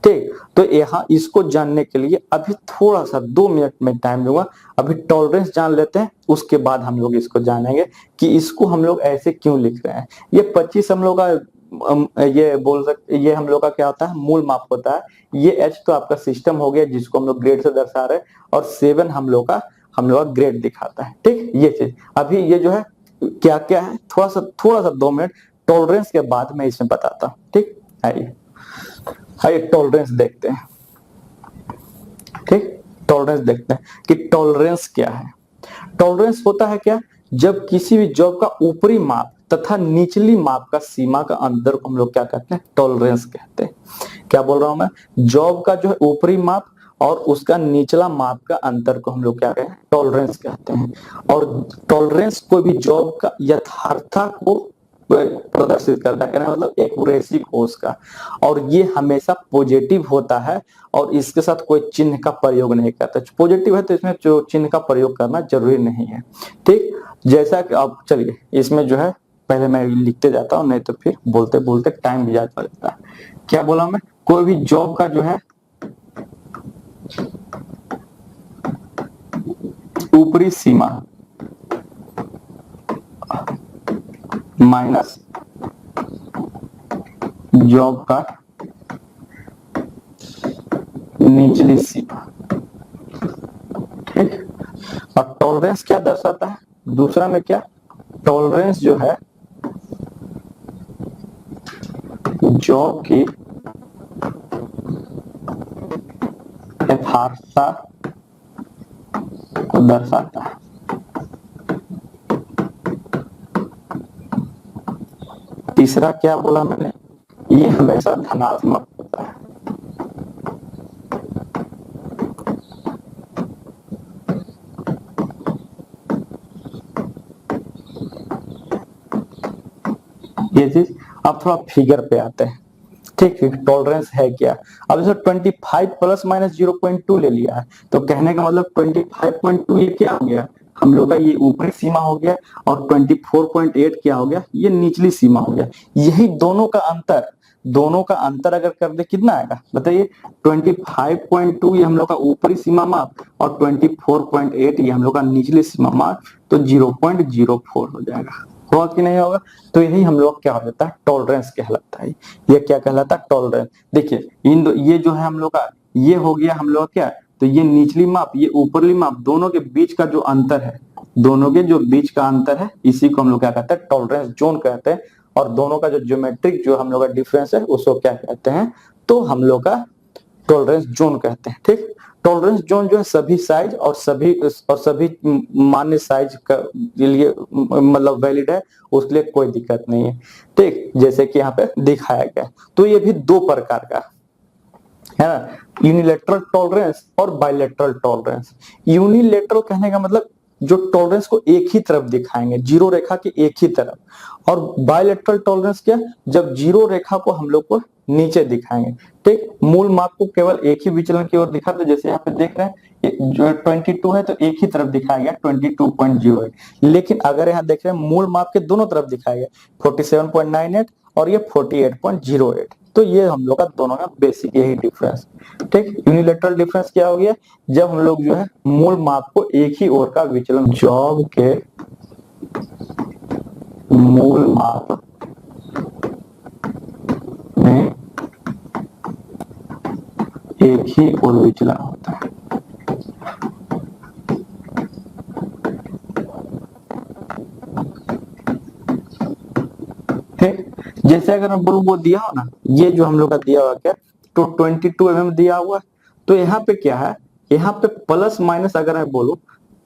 ठीक, तो यहाँ इसको जानने के लिए अभी थोड़ा सा 2 मिनट में टाइम दूंगा। अभी टॉलरेंस जान लेते हैं, उसके बाद हम लोग इसको जानेंगे कि इसको हम लोग ऐसे क्यों लिख रहे हैं। ये 25 हम लोग का ये बोल सकते, ये हम लोग का क्या होता है, मूल माप होता है। ये H तो आपका सिस्टम हो गया जिसको हम लोग ग्रेड से दर्शा रहे हैं, और 7 हम लोग का ग्रेड दिखाता है। ठीक, ये चीज अभी ये जो है क्या क्या है, थोड़ा सा 2 मिनट टॉलरेंस के बाद मैं इसमें बताता हूँ। ठीक, आइए टॉलरेंस देखते हैं। ठीक, टॉलरेंस देखते हैं कि टॉलरेंस क्या है। टॉलरेंस होता है क्या, जब किसी भी जॉब का ऊपरी माप तथा निचली माप का सीमा का अंतर को हम लोग क्या कहते हैं, टॉलरेंस कहते हैं। क्या बोल रहा हूं मैं, जॉब का जो है ऊपरी माप और उसका निचला माप का अंतर को हम लोग क्या कहते हैं, टॉलरेंस कहते हैं। और टॉलरेंस कोई भी जॉब का यथार्थता को प्रदर्शित करता है, मतलब एक्यूरेसी को उसका, और ये हमेशा पॉजिटिव होता है और इसके साथ कोई चिन्ह का प्रयोग नहीं करता। पॉजिटिव है तो इसमें जो चिन्ह का प्रयोग करना जरूरी नहीं है। ठीक, जैसा कि अब चलिए इसमें जो है पहले मैं लिखते जाता हूं, नहीं तो फिर बोलते बोलते टाइम भी ज्यादा लगता है। क्या बोला मैं, कोई भी जॉब का जो है ऊपरी सीमा माइनस जॉब का निचली सीमा। ठीक, और टॉलरेंस क्या दर्शाता है, दूसरा में क्या, टॉलरेंस जो है जॉब की यथार्थता को दर्शाता है। तीसरा क्या बोला मैंने, ये हमेशा धनात्मक होता है। ये चीज, अब थोड़ा फिगर पे आते हैं। ठीक, टॉलरेंस है क्या, अब जैसे 25 प्लस माइनस 0.2 ले लिया है, तो कहने का मतलब 25.2 ये क्या हो गया, हम लोग का ये ऊपरी सीमा हो गया, और 24.8 क्या हो गया, ये निचली सीमा हो गया। यही दोनों का अंतर अगर कर दे कितना आएगा बताइए, 25.2 ये हम लोग का ऊपरी सीमा माप, और 24.8 ये हम लोग का निचली सीमा माप, तो 0.04 हो जाएगा। होगा कि नहीं होगा, तो यही हम लोग क्या हो जाता है, टॉलरेंस कहलाता है। ये क्या कहलाता है, टॉलरेंस। देखिए ये जो है हम लोग का, ये हो गया हम लोग क्या, तो ये निचली माप, ये ऊपरली माप, दोनों के बीच का जो अंतर है, दोनों के जो बीच का अंतर है, इसी को हम लोग क्या कहते हैं, टॉलरेंस जोन कहते हैं। और दोनों का जो ज्योमेट्रिक जो हम लोग का डिफरेंस है उसको क्या कहते हैं, तो हम लोग का टॉलरेंस जोन कहते हैं। ठीक, टॉलरेंस जोन जो है सभी साइज और सभी मान्य साइज के लिए मतलब वैलिड है, उसके लिए कोई दिक्कत नहीं है। ठीक, जैसे कि यहाँ पे दिखाया गया, तो ये भी 2 प्रकार का है ना, यूनिलेटरल टॉलरेंस और बायलेटरल टॉलरेंस। यूनिलेटरल कहने का मतलब जो टॉलरेंस को एक ही तरफ दिखाएंगे, जीरो रेखा के एक ही तरफ, और बायलेटरल टॉलरेंस क्या, जब जीरो रेखा को हम लोग को नीचे दिखाएंगे। ठीक, मूल माप को केवल एक ही विचलन की ओर दिखाते, जैसे यहाँ पे देख रहे हैं जो 22 है तो एक ही तरफ दिखाया गया 22.08, लेकिन अगर यहाँ देख रहे हैं मूल माप के दोनों तरफ दिखाया गया 47.98 और ये 48.08, तो ये हम लोग का दोनों का बेसिक यही डिफरेंस। ठीक, यूनिलेटरल डिफरेंस क्या हो गया, जब हम लोग जो है मूल माप को एक ही ओर का विचलन, जॉब के मूल माप में एक ही ओर विचलन होता है। ठीक, जैसे अगर मैं बोलूं वो दिया हो ना, ये जो हम लोग का दिया हुआ क्या, तो 22 mm दिया हुआ, तो यहाँ पे क्या है, यहाँ पे प्लस माइनस अगर मैं बोलूं,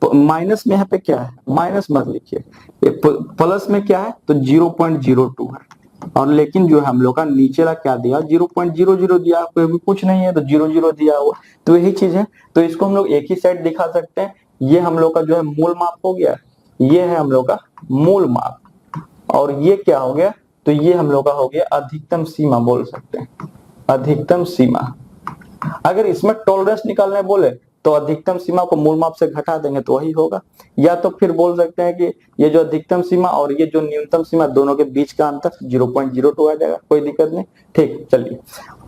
माइनस में यहाँ पे क्या है, माइनस मत लिखिए, प्लस में क्या है तो 0.02 है, और लेकिन जो हम लोग का नीचे ला क्या दिया 0.00 दिया, कोई भी कुछ नहीं है तो 00 दिया हुआ, तो यही चीज है। तो इसको हम लोग एक ही साइड दिखा सकते हैं, ये हम लोग का जो है मूल माप हो गया, ये है हम लोग का मूल माप, और ये क्या हो गया, तो ये हम लोग का हो गया अधिकतम सीमा बोल सकते हैं, अधिकतम सीमा। अगर इसमें टॉलरेंस निकालने बोले तो अधिकतम सीमा को मूल माप से घटा देंगे तो वही होगा, या तो फिर बोल सकते हैं कि ये जो अधिकतम सीमा और ये जो न्यूनतम सीमा दोनों के बीच का अंतर 0.02 आ जाएगा, कोई दिक्कत नहीं। ठीक, चलिए,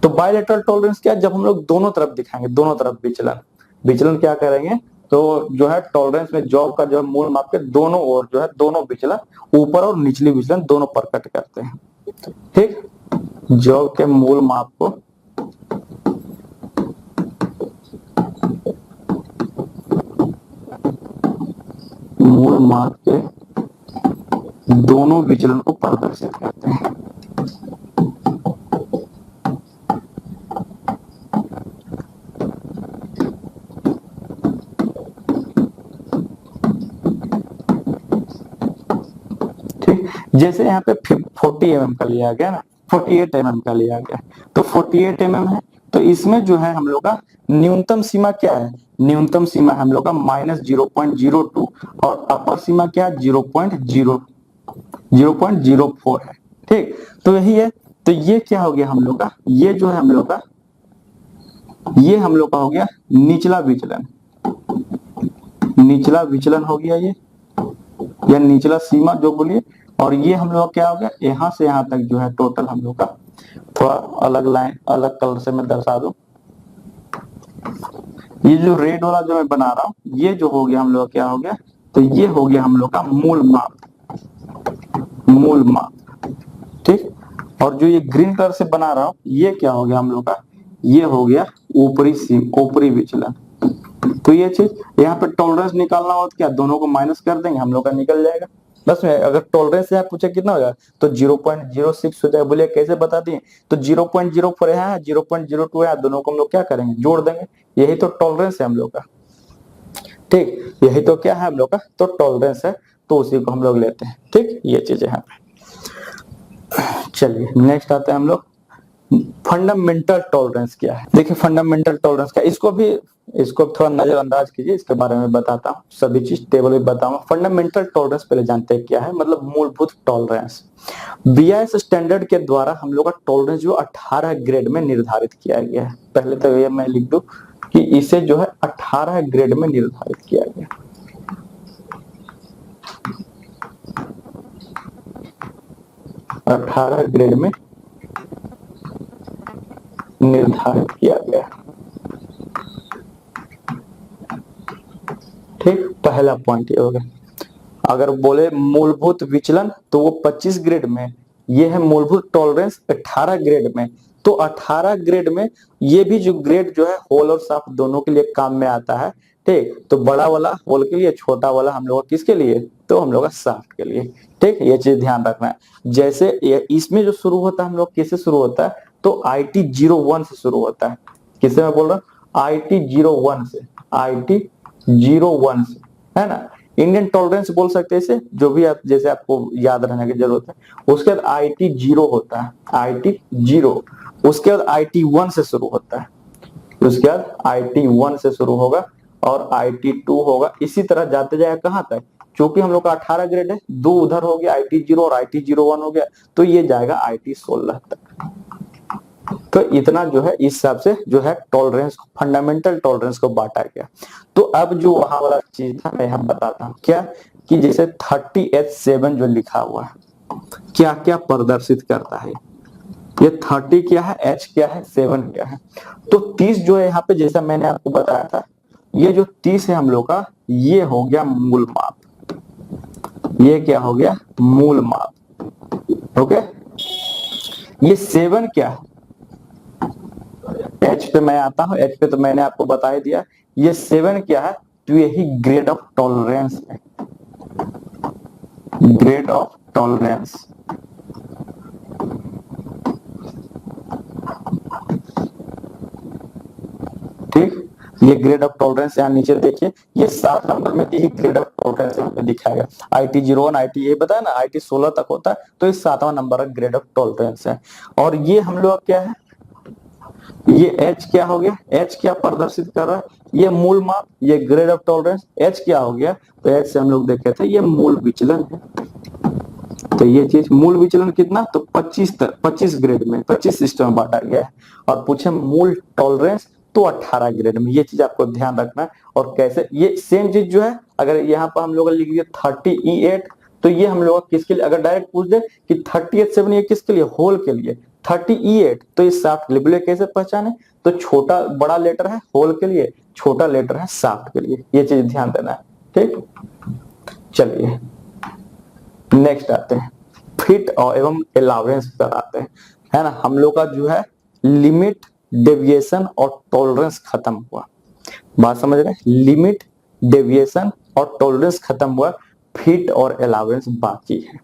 तो बायलैटरल टॉलरेंस क्या है, जब हम लोग दोनों तरफ दिखाएंगे, दोनों तरफ विचलन, विचलन क्या करेंगे, तो जो है टॉलरेंस में जॉब का जो है मूल माप के दोनों ओर जो है दोनों विचलन ऊपर और निचली विचलन दोनों प्रकट करते हैं। ठीक, जॉब के मूल माप को मूल माप के दोनों विचलन को प्रदर्शित करते हैं। ठीक, जैसे यहाँ पे 40 mm का लिया गया ना, 48 mm का लिया गया, तो 48 mm है, तो इसमें जो है हम लोग का न्यूनतम सीमा क्या है, न्यूनतम सीमा हम लोग का -0.02 और अपर सीमा क्या है 0.04 है। ठीक, तो यही है, तो ये क्या हो गया हम लोग का, ये जो है हम लोग का, ये हम लोग का हो गया निचला विचलन, निचला विचलन हो गया ये, या निचला सीमा जो बोलिए, और ये हम लोग क्या हो गया, यहाँ से यहाँ तक जो है टोटल हम लोग का, थोड़ा अलग लाइन अलग कलर से मैं दर्शा दूं, ये जो रेड वाला जो मैं बना रहा हूं, ये जो हो गया हम लोग क्या हो गया, तो ये हो गया हम लोग का मूल माप, मूल माप। ठीक, और जो ये ग्रीन कलर से बना रहा हूं, ये क्या हो गया हम लोग का, ये हो गया ऊपरी सीमा, ऊपरी विचलन। तो ये चीज यहाँ पे टॉलरेंस निकालना हो तो क्या दोनों को माइनस कर देंगे, हम लोग का निकल जाएगा। बस में अगर टॉलरेंस यहाँ पूछे कितना होगा तो 0.06 हो जाएगा, बोलिए कैसे बता दिए, तो 0.04 है 0.02 है, दोनों को हम लोग क्या करेंगे जोड़ देंगे, यही तो टॉलरेंस है हम लोग का। ठीक, यही तो क्या है हम लोग का, तो टॉलरेंस है, तो उसी को हम लोग लेते हैं। ठीक, ये चीज है यहाँ पे। चलिए नेक्स्ट आते हैं हम लोग, फंडामेंटल टॉलरेंस क्या है। देखिए फंडामेंटल टॉलरेंस क्या, इसको थोड़ा नजरअंदाज कीजिए, इसके बारे में बताता हूँ, सभी चीज टेबल में बताऊंगा। फंडामेंटल टॉलरेंस पहले जानते हैं क्या है, मतलब मूलभूत टॉलरेंस। बीआईएस स्टैंडर्ड के द्वारा हम लोग का टॉलरेंस जो 18 ग्रेड में निर्धारित किया गया है। पहले तो ये मैं लिख दूं कि इसे जो है 18 ग्रेड में निर्धारित किया गया, 18 ग्रेड में निर्धारित किया गया। ठीक, पहला पॉइंट ये हो गया। अगर बोले मूलभूत विचलन तो वो 25 ग्रेड में, ये है मूलभूत टॉलरेंस 18 ग्रेड में। तो 18 ग्रेड में ये भी जो ग्रेड जो है होल और शाफ्ट दोनों के लिए काम में आता है। ठीक, तो बड़ा वाला होल के लिए, छोटा वाला हम लोग किसके लिए, तो हम लोग का शाफ्ट के लिए। ठीक, ये चीज ध्यान रखना है। जैसे इसमें जो शुरू होता है हम लोग किससे शुरू होता है, तो IT01 से शुरू होता है। किससे मैं बोल रहा हूँ, IT01 से, IT01 से, है ना। इंडियन टॉलरेंस बोल सकते हैं इसे, जो भी आप जैसे आपको याद रहने की जरूरत है। उसके बाद IT0 होता है, IT0, उसके बाद IT1 से शुरू होता है, उसके बाद IT1 से शुरू होगा और IT2 होगा, इसी तरह जाते जाएगा कहां तक, क्योंकि हम लोग का 18 ग्रेड है, दो उधर हो गया IT0 और IT01 हो गया, तो ये जाएगा IT16 तक। तो इतना जो है इस हिसाब से जो है टॉलरेंस, फंडामेंटल टॉलरेंस को बांटा गया। तो अब जो वहां वाला चीज था मैं यहाँ बताता हूँ क्या, कि जैसे 30H7 जो लिखा हुआ है क्या क्या प्रदर्शित करता है। ये 30 क्या है, H क्या है, 7 क्या है। तो 30 जो है यहाँ पे जैसा मैंने आपको बताया था, ये जो 30 है हम लोग का, ये हो गया मूल माप। ये क्या हो गया, मूल माप। ओके, ये 7 क्या है, एच पे मैं आता हूं, एच पे तो मैंने आपको बता ही दिया। ये 7 क्या है, तो यही ग्रेड ऑफ टॉलरेंस है, ग्रेड ऑफ टॉलरेंस। ठीक, ये ग्रेड ऑफ टॉलरेंस यहाँ नीचे देखिए, ये 7 नंबर में यही ग्रेड ऑफ टॉलरेंस यहाँ पे दिखाएगा। IT 01 IT ये बताया ना, IT 16 तक होता है, तो ये 7वां नंबर का ग्रेड ऑफ टॉलरेंस है। और ये हम लोग क्या है, ये H क्या हो गया, H क्या प्रदर्शित कर रहा है, ये मूल माप, ये ग्रेड ऑफ टॉलरेंस। H क्या हो गया, तो H से हम लोग देखे थे ये मूल विचलन है। तो ये चीज मूल विचलन कितना, तो 25 ग्रेड में, 25 सिस्टम में बांटा गया है। और पूछे मूल टॉलरेंस, तो 18 ग्रेड में। ये चीज आपको ध्यान रखना है। और कैसे, ये सेम चीज जो है, अगर यहाँ पर हम लोग लिख दिया 30E8, तो ये हम लोग किसके लिए, अगर डायरेक्ट पूछ दे कि 30H7 ये किसके लिए, होल के लिए, 30E8 तो ये शाफ्ट के लिए। कैसे पहचाने, तो छोटा बड़ा लेटर है होल के लिए, छोटा लेटर है शाफ्ट के लिए। ये चीज ध्यान देना है। ठीक, चलिए नेक्स्ट आते हैं, फिट और एवं अलाउंस पर आते हैं, है ना। हम लोग का जो है लिमिट, डेविएशन और टॉलरेंस खत्म हुआ। बात समझ रहे हैं, लिमिट, डेविएशन और टॉलरेंस खत्म हुआ, फिट और अलाउंस बाकी है।